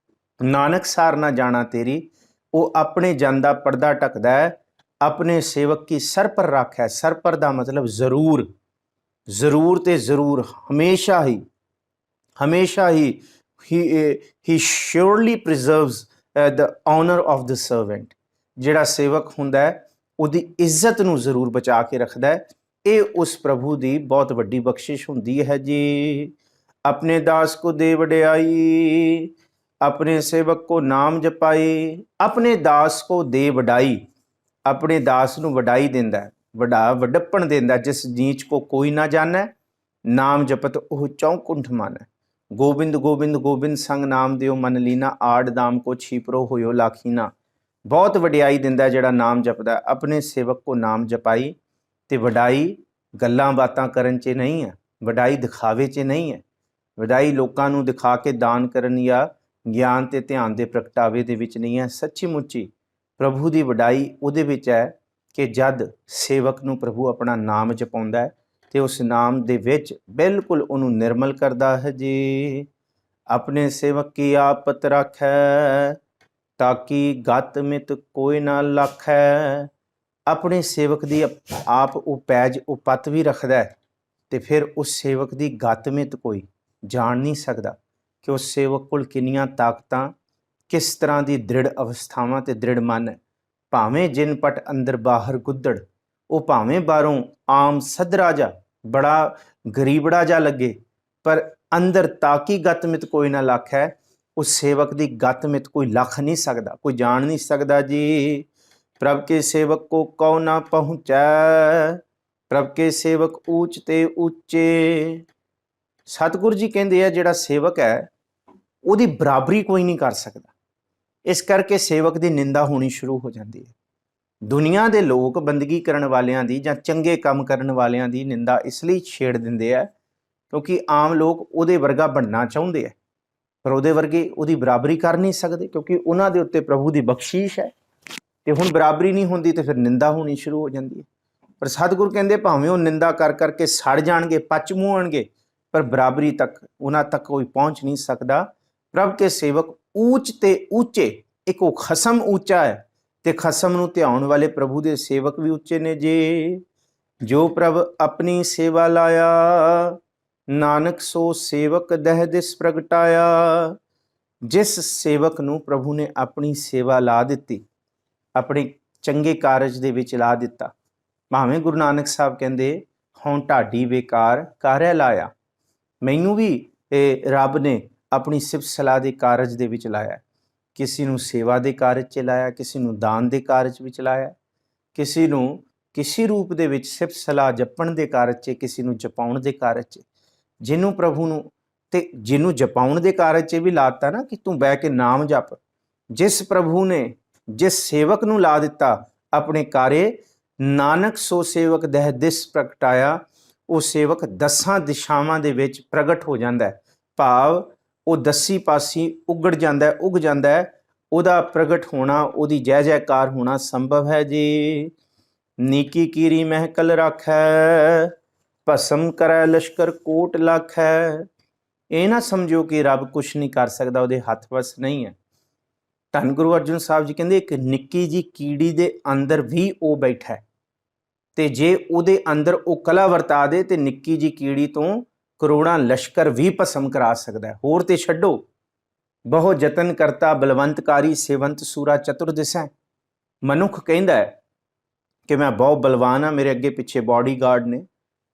[SPEAKER 1] ਨਾਨਕ ਸਾਰ ਨਾ ਜਾਣਾ ਤੇਰੀ। ਉਹ ਆਪਣੇ ਜਨ ਦਾ ਪਰਦਾ ਢੱਕਦਾ ਹੈ, ਆਪਣੇ ਸੇਵਕ ਕੀ ਸਰ ਪਰ ਰੱਖਿਆ। ਸਰ ਪਰ ਦਾ ਮਤਲਬ ਜ਼ਰੂਰ, ਜ਼ਰੂਰ ਤੇ ਜ਼ਰੂਰ, ਹਮੇਸ਼ਾ ਹੀ ਹੀ surely preserves the owner of the servant. ਜਿਹੜਾ ਸੇਵਕ ਹੁੰਦਾ ਹੈ ਉਹਦੀ ਇੱਜ਼ਤ ਨੂੰ ਜ਼ਰੂਰ ਬਚਾ ਕੇ ਰੱਖਦਾ ਹੈ। ਇਹ ਉਸ ਪ੍ਰਭੂ ਦੀ ਬਹੁਤ ਵੱਡੀ ਬਖਸ਼ਿਸ਼ ਹੁੰਦੀ ਹੈ ਜੀ। ਆਪਣੇ ਦਾਸ ਕੋ ਦੇ ਵਡਿਆਈ, ਆਪਣੇ ਸੇਵਕ ਕੋ ਨਾਮ ਜਪਾਈ। ਆਪਣੇ ਦਾਸ ਕੋ ਦੇ ਵਡਾਈ, ਆਪਣੇ ਦਾਸ ਨੂੰ ਵਡਾਈ ਦਿੰਦਾ, ਵਡੱਪਣ ਦਿੰਦਾ। ਜਿਸ ਨੀਚ ਕੋ ਕੋਈ ਨਾ ਜਾਣੈ, ਨਾਮ ਜਪਤ ਉਹ ਚੌਂਕੁੰਠ ਮਾਨੈ। गोविंद गोविंद गोविंद संग नाम दियो मन लीना, आड़ दाम को छीपरो होयो लाखीना। बहुत वडियाई दिंदा ਜਿਹੜਾ ਨਾਮ ਜਪਦਾ। ਆਪਣੇ ਸੇਵਕ ਕੋ ਨਾਮ ਜਪਾਈ। ਤੇ ਵਡਾਈ ਗੱਲਾਂ ਬਾਤਾਂ ਕਰਨ 'ਚ ਨਹੀਂ ਹੈ, ਵਡਾਈ ਦਿਖਾਵੇ 'ਚ ਨਹੀਂ ਹੈ। ਵਡਾਈ ਲੋਕਾਂ ਨੂੰ ਦਿਖਾ ਕੇ ਦਾਨ ਕਰਨ ਜਾਂ ਗਿਆਨ ਤੇ ਧਿਆਨ ਦੇ ਪ੍ਰਗਟਾਵੇ ਦੇ ਵਿੱਚ ਨਹੀਂ ਹੈ। ਸੱਚੀ ਮੁੱਚੀ ਪ੍ਰਭੂ ਦੀ ਵਡਾਈ ਉਹਦੇ ਵਿੱਚ ਹੈ ਕਿ ਜਦ ਸੇਵਕ ਨੂੰ ਪ੍ਰਭੂ ਆਪਣਾ ਨਾਮ ਜਪਾਉਂਦਾ ਹੈ ਤੇ ਉਸ ਨਾਮ ਦੇ ਵਿੱਚ ਬਿਲਕੁਲ ਉਹਨੂੰ ਨਿਰਮਲ ਕਰਦਾ ਹੈ ਜੀ। ਆਪਣੇ ਸੇਵਕ ਕੀ ਆਪਤ ਰੱਖੈ, ਤਾਕੀ ਗਤ ਮਿਤ ਕੋਈ ਨਾ ਲਖੈ। ਆਪਣੇ ਸੇਵਕ ਦੀ ਆਪ ਉਹ ਪੈਜ ਉਹ ਪੱਤ ਵੀ ਰੱਖਦਾ ਤੇ ਫਿਰ ਉਸ ਸੇਵਕ ਦੀ ਗਤ ਮਿਤ ਕੋਈ ਜਾਣ ਨਹੀਂ ਸਕਦਾ ਕਿ ਉਸ ਸੇਵਕ ਕੋਲ ਕਿੰਨੀਆਂ ਤਾਕਤਾਂ, ਕਿਸ ਤਰ੍ਹਾਂ ਦੀ ਦ੍ਰਿੜ ਅਵਸਥਾਵਾਂ ਤੇ ਦ੍ਰਿੜ ਮਨ ਹੈ। ਭਾਵੇਂ ਜਿਨ ਪਟ ਅੰਦਰ ਬਾਹਰ ਗੁੱਦੜ, ਉਹ ਭਾਵੇਂ ਬਾਹਰੋਂ ਆਮ ਸਧਰਾ ਜਾ ਬੜਾ ਗਰੀਬੜਾ ਜਾ ਲੱਗੇ, ਪਰ ਅੰਦਰ ਤਾਕੀ ਗਤਮਿਤ ਕੋਈ ਨਾ ਲੱਖ ਹੈ। ਉਸ ਸੇਵਕ ਦੀ ਗਤਮਿਤ ਕੋਈ ਲੱਖ ਨਹੀਂ ਸਕਦਾ, ਕੋਈ ਜਾਣ ਨਹੀਂ ਸਕਦਾ ਜੀ। ਪ੍ਰਭ ਕੇ ਸੇਵਕ ਕੋ ਕਉ ਨਾ ਪਹੁੰਚੈ, ਪ੍ਰਭ ਕੇ ਸੇਵਕ ਊਚ ਤੇ ਉੱਚੇ। ਸਤਿਗੁਰੂ ਜੀ ਕਹਿੰਦੇ ਆ ਜਿਹੜਾ ਸੇਵਕ ਹੈ ਉਹਦੀ ਬਰਾਬਰੀ ਕੋਈ ਨਹੀਂ ਕਰ ਸਕਦਾ। ਇਸ ਕਰਕੇ ਸੇਵਕ ਦੀ ਨਿੰਦਾ ਹੋਣੀ ਸ਼ੁਰੂ ਹੋ ਜਾਂਦੀ ਹੈ। ਦੁਨੀਆ ਦੇ ਲੋਕ ਬੰਦਗੀ ਕਰਨ ਵਾਲਿਆਂ ਦੀ ਜਾਂ ਚੰਗੇ ਕੰਮ ਕਰਨ ਵਾਲਿਆਂ ਦੀ ਨਿੰਦਾ ਇਸ ਲਈ ਛੇੜ ਦਿੰਦੇ ਆ ਕਿਉਂਕਿ ਆਮ ਲੋਕ ਉਹਦੇ ਵਰਗਾ ਬਣਨਾ ਚਾਹੁੰਦੇ ਆ, ਪਰ ਉਹਦੇ ਵਰਗੇ ਉਹਦੀ ਬਰਾਬਰੀ ਕਰ ਨਹੀਂ ਸਕਦੇ ਕਿਉਂਕਿ ਉਹਨਾਂ ਦੇ ਉੱਤੇ ਪ੍ਰਭੂ ਦੀ ਬਖਸ਼ੀਸ਼ ਹੈ। ਤੇ ਹੁਣ ਬਰਾਬਰੀ ਨਹੀਂ ਹੁੰਦੀ ਤੇ ਫਿਰ ਨਿੰਦਾ ਹੋਣੀ ਸ਼ੁਰੂ ਹੋ ਜਾਂਦੀ ਹੈ। ਪਰ ਸਤਿਗੁਰ ਕਹਿੰਦੇ ਭਾਵੇਂ ਉਹ ਨਿੰਦਾ ਕਰ ਕਰਕੇ ਸੜ ਜਾਣਗੇ, ਪਚ ਮੂਹਣਗੇ, ਪਰ ਬਰਾਬਰੀ ਤੱਕ ਉਹਨਾਂ ਤੱਕ ਕੋਈ ਪਹੁੰਚ ਨਹੀਂ ਸਕਦਾ। ਪ੍ਰਭ ਕੇ ਸੇਵਕ ਊਚ ਤੇ ਉੱਚੇ, ਇੱਕ ਉਹ ਖਸਮ ਉੱਚਾ ਹੈ ਤੇ ਖਸਮ ਨੂੰ ਧਿਆਉਣ ਵਾਲੇ ਪ੍ਰਭੂ ਦੇ ਸੇਵਕ ਵੀ ਉੱਚੇ ਨੇ। ਜੇ ਜੋ ਪ੍ਰਭ ਆਪਣੀ ਸੇਵਾ ਲਾਇਆ, ਨਾਨਕ ਸੋ ਸੇਵਕ ਦਹਿ ਦਿਸ ਪ੍ਰਗਟਾਇਆ। ਜਿਸ ਸੇਵਕ ਨੂੰ ਪ੍ਰਭੂ ਨੇ ਆਪਣੀ ਸੇਵਾ ਲਾ ਦਿੱਤੀ, ਆਪਣੇ ਚੰਗੇ ਕਾਰਜ ਦੇ ਵਿੱਚ ਲਾ ਦਿੱਤਾ, ਭਾਵੇਂ ਗੁਰੂ ਨਾਨਕ ਸਾਹਿਬ ਕਹਿੰਦੇ ਹੋਂ ਢਾਡੀ ਬੇਕਾਰ ਕਾਰਿਆ ਲਾਇਆ, ਮੈਨੂੰ ਵੀ ਰੱਬ ਨੇ ਆਪਣੀ ਸਿਫਤ ਸਲਾਹ ਦੇ ਕਾਰਜ ਦੇ ਵਿੱਚ ਲਾਇਆ। ਕਿਸੇ ਨੂੰ ਸੇਵਾ ਦੇ ਕਾਰਜ 'ਚ ਲਾਇਆ, ਕਿਸੇ ਨੂੰ ਦਾਨ ਦੇ ਕਾਰਜ ਵਿੱਚ ਲਾਇਆ, ਕਿਸੇ ਨੂੰ ਕਿਸੇ ਰੂਪ ਦੇ ਵਿੱਚ ਸਿਫਤ ਸਲਾਹ ਜਪਣ ਦੇ ਕਾਰਜ 'ਚ, ਕਿਸੇ ਨੂੰ ਜਪਾਉਣ ਦੇ ਕਾਰਜ 'ਚ। ਜਿਹਨੂੰ ਪ੍ਰਭੂ ਨੂੰ ਤੇ ਜਿਹਨੂੰ ਜਪਾਉਣ ਦੇ ਕਾਰਜ 'ਚ ਵੀ ਲਾਤਾ ਨਾ ਕਿ ਤੂੰ ਬਹਿ ਕੇ ਨਾਮ ਜਪ, ਜਿਸ ਪ੍ਰਭੂ ਨੇ ਜਿਸ ਸੇਵਕ ਨੂੰ ਲਾ ਦਿੱਤਾ ਆਪਣੇ ਕਾਰੇ, ਨਾਨਕ ਸੋ ਸੇਵਕ ਦਹਿ ਦਿਸ ਪ੍ਰਗਟਾਇਆ, ਉਹ ਸੇਵਕ ਦਸਾਂ ਦਿਸ਼ਾਵਾਂ ਦੇ ਵਿੱਚ ਪ੍ਰਗਟ ਹੋ ਜਾਂਦਾ ਹੈ। ਭਾਵ ਉਹ ਦਸੀ ਪਾਸੀ ਉਗੜ ਜਾਂਦਾ ਹੈ, ਉੱਗ ਜਾਂਦਾ ਹੈ। ਉਹਦਾ ਪ੍ਰਗਟ ਹੋਣਾ, ਉਹਦੀ ਜੈ ਜੈਕਾਰ ਹੋਣਾ ਸੰਭਵ ਹੈ। ਜੀ ਨੀਕੀ ਕੀਰੀ ਮਹਿਕਲ ਰਾਖੈ, ਭਸਮ ਕਰੈ ਲਸ਼ਕਰ ਕੋਟ ਲਾਖੈ। ਇਹ ਨਾ ਸਮਝੋ ਕਿ ਰੱਬ ਕੁਛ ਨਹੀਂ ਕਰ ਸਕਦਾ, ਉਹਦੇ ਹੱਥ ਵਸ ਨਹੀਂ ਹੈ। ਧੰਨ ਗੁਰੂ ਅਰਜਨ ਸਾਹਿਬ ਜੀ ਕਹਿੰਦੇ ਇੱਕ ਨਿੱਕੀ ਜੀ ਕੀੜੀ ਦੇ ਅੰਦਰ ਵੀ ਉਹ ਬੈਠਾ ਹੈ, ਤੇ ਜੇ ਉਹਦੇ ਅੰਦਰ ਉਹ ਕਲਾ ਵਰਤਾ ਦੇ ਤੇ ਨਿੱਕੀ ਜੀ ਕੀੜੀ ਤੋਂ ਕਰੋੜਾਂ ਲਸ਼ਕਰ ਵੀ ਭਸਮ ਕਰਾ ਸਕਦਾ ਹੈ। ਹੋਰ ਤੇ ਛੱਡੋ, ਬਹੁ ਯਤਨ ਕਰਤਾ ਬਲਵੰਤਕਾਰੀ ਸੇਵੰਤ ਸੂਰਾ ਚਤੁਰ ਦਿਸੈ। ਮਨੁੱਖ ਕਹਿੰਦਾ ਹੈ ਕਿ ਮੈਂ ਬਹੁਤ ਬਲਵਾਨ ਹਾਂ, ਮੇਰੇ ਅੱਗੇ ਪਿੱਛੇ ਬਾਡੀਗਾਰਡ ਨੇ,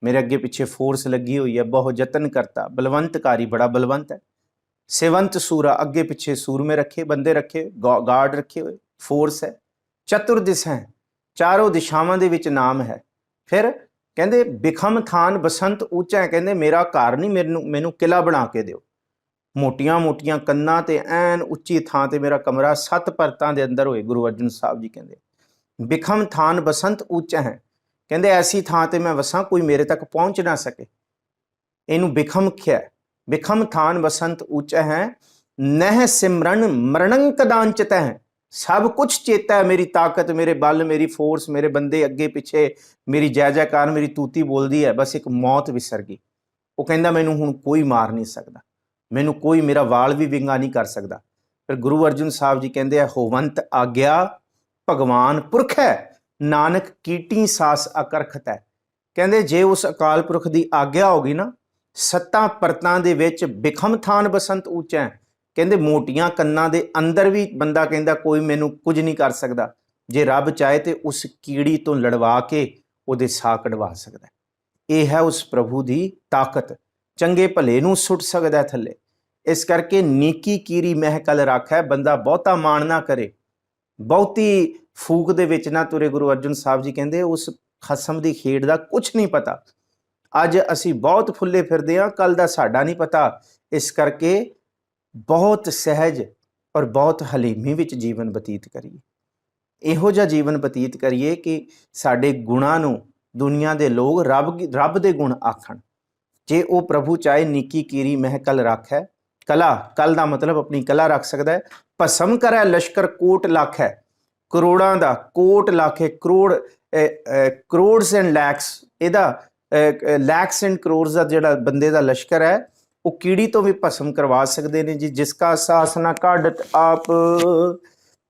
[SPEAKER 1] ਮੇਰੇ ਅੱਗੇ ਪਿੱਛੇ ਫੋਰਸ ਲੱਗੀ ਹੋਈ ਹੈ। ਬਹੁ ਯਤਨ ਕਰਤਾ, ਬਲਵੰਤਕਾਰੀ ਬੜਾ ਬਲਵੰਤ ਹੈ, ਸੇਵੰਤ ਸੂਰਾ ਅੱਗੇ ਪਿੱਛੇ ਸੂਰਮੇ ਰੱਖੇ, ਬੰਦੇ ਰੱਖੇ, ਗਾਰਡ ਰੱਖੇ ਹੋਏ, ਫੋਰਸ ਹੈ। ਚਤੁਰ ਦਿਸੈ, ਚਾਰੋਂ ਦਿਸ਼ਾਵਾਂ ਦੇ ਵਿੱਚ ਨਾਮ ਹੈ। ਫਿਰ ਕਹਿੰਦੇ ਬਿਖਮ ਥਾਨ ਬਸੰਤ ਉੱਚਾ ਹੈ, ਕਹਿੰਦੇ ਮੇਰਾ ਘਰ ਨਹੀਂ, ਮੈਨੂੰ ਕਿਲਾ ਬਣਾ ਕੇ ਦਿਓ। ਮੋਟੀਆਂ ਮੋਟੀਆਂ ਕੰਨਾਂ ਤੇ ਐਨ ਉੱਚੀ ਥਾਂ ਤੇ ਮੇਰਾ ਕਮਰਾ 7 ਪਰਤਾਂ ਦੇ ਅੰਦਰ ਹੋਏ। ਗੁਰੂ ਅਰਜਨ ਸਾਹਿਬ ਜੀ ਕਹਿੰਦੇ ਬਿਖਮ ਥਾਨ ਬਸੰਤ ਉੱਚਾ ਹੈ, ਕਹਿੰਦੇ ਐਸੀ ਥਾਂ ਤੇ ਮੈਂ ਵਸਾਂ ਕੋਈ ਮੇਰੇ ਤੱਕ ਪਹੁੰਚ ਨਾ ਸਕੇ। ਇਹਨੂੰ ਬਿਖਮ ਖਿਆ, ਬਿਖਮ ਥਾਨ ਬਸੰਤ ਉੱਚਾ ਹੈ। ਨਹਿ ਸਿਮਰਨ ਮਰਣੰ ਕਦਾਂਚਤ ਹੈ, ਸਭ ਕੁਛ ਚੇਤਾ ਹੈ, ਮੇਰੀ ਤਾਕਤ, ਮੇਰੇ ਬਲ, ਮੇਰੀ ਫੋਰਸ, ਮੇਰੇ ਬੰਦੇ ਅੱਗੇ ਪਿੱਛੇ, ਮੇਰੀ ਜੈ ਜੈਕਾਰ, ਮੇਰੀ ਤੂਤੀ ਬੋਲਦੀ ਹੈ, ਬਸ ਇੱਕ ਮੌਤ ਵਿਸਰ ਗਈ। ਉਹ ਕਹਿੰਦਾ ਮੈਨੂੰ ਹੁਣ ਕੋਈ ਮਾਰ ਨਹੀਂ ਸਕਦਾ, ਮੈਨੂੰ ਕੋਈ ਮੇਰਾ ਵਾਲ ਵੀ ਵਿੰਗਾ ਨਹੀਂ ਕਰ ਸਕਦਾ। ਫਿਰ ਗੁਰੂ ਅਰਜਨ ਸਾਹਿਬ ਜੀ ਕਹਿੰਦੇ ਆ ਹੋਵੰਤ ਆਗਿਆ ਭਗਵਾਨ ਪੁਰਖ ਹੈ, ਨਾਨਕ ਕੀਟੀ ਸਾਸ ਅਕਰਖਤ ਹੈ। ਕਹਿੰਦੇ ਜੇ ਉਸ ਅਕਾਲ ਪੁਰਖ ਦੀ ਆਗਿਆ ਹੋ ਗਈ ਨਾ, 7 ਪਰਤਾਂ ਦੇ ਵਿੱਚ ਬਿਖਮ ਥਾਨ ਬਸੰਤ ਉੱਚਾ ਹੈ। ਕਹਿੰਦੇ ਮੋਟੀਆਂ ਕੰਨਾਂ ਦੇ ਅੰਦਰ ਵੀ ਬੰਦਾ ਕਹਿੰਦਾ ਕੋਈ ਮੈਨੂੰ ਕੁਝ ਨਹੀਂ ਕਰ ਸਕਦਾ। ਜੇ ਰੱਬ ਚਾਹੇ ਤੇ ਉਸ ਕੀੜੀ ਤੋਂ ਲੜਵਾ ਕੇ ਉਹਦੇ ਸਾਹ ਕਢਵਾ ਸਕਦਾ। ਇਹ ਹੈ ਉਸ ਪ੍ਰਭੂ ਦੀ ਤਾਕਤ, ਚੰਗੇ ਭਲੇ ਨੂੰ ਸੁੱਟ ਸਕਦਾ ਥੱਲੇ। ਇਸ ਕਰਕੇ ਨੀਕੀ ਕੀਰੀ ਮਹਿਕਲ ਰਾਖੈ, ਬੰਦਾ ਬਹੁਤਾ ਮਾਣ ਨਾ ਕਰੇ, ਬਹੁਤੀ ਫੂਕ ਦੇ ਵਿੱਚ ਨਾ ਤੁਰੇ। ਗੁਰੂ ਅਰਜਨ ਸਾਹਿਬ ਜੀ ਕਹਿੰਦੇ ਉਸ ਖਸਮ ਦੀ ਖੇਡ ਦਾ ਕੁਝ ਨਹੀਂ ਪਤਾ। ਅੱਜ ਅਸੀਂ ਬਹੁਤ ਫੁੱਲੇ ਫਿਰਦੇ ਹਾਂ, ਕੱਲ ਦਾ ਸਾਡਾ ਨਹੀਂ ਪਤਾ। ਇਸ ਕਰਕੇ ਬਹੁਤ ਸਹਿਜ ਔਰ ਬਹੁਤ ਹਲੀਮੀ ਵਿੱਚ ਜੀਵਨ ਬਤੀਤ ਕਰੀਏ। ਇਹੋ ਜਿਹਾ ਜੀਵਨ ਬਤੀਤ ਕਰੀਏ ਕਿ ਸਾਡੇ ਗੁਣਾਂ ਨੂੰ ਦੁਨੀਆ ਦੇ ਲੋਕ ਰੱਬ ਦੇ ਗੁਣ ਆਖਣ। ਜੇ ਉਹ ਪ੍ਰਭੂ ਚਾਹੇ ਨੀਕੀ ਕੀਰੀ ਮਹਿਕਲ ਰਾਖੈ, ਕਲਾ, ਕਲ ਦਾ ਮਤਲਬ ਆਪਣੀ ਕਲਾ ਰੱਖ ਸਕਦਾ ਹੈ। ਭਸਮ ਕਰੈ ਲਸ਼ਕਰ ਕੋਟ ਲਾਖੈ, ਕਰੋੜਾਂ ਦਾ, ਕੋਟ ਲਾਖੇ, ਕਰੋੜਸ ਐਂਡ ਲੈਕਸ, ਇਹਦਾ ਲੈਕਸ ਐਂਡ ਕਰੋੜਸ ਦਾ ਜਿਹੜਾ ਬੰਦੇ ਦਾ ਲਸ਼ਕਰ ਹੈ ਉਹ ਕੀੜੀ ਤੋਂ ਵੀ ਭਸਮ ਕਰਵਾ ਸਕਦੇ ਨੇ ਜੀ। ਜਿਸ ਕਾ ਸਾਸ ਨਾ ਕਾਢਤ ਆਪ,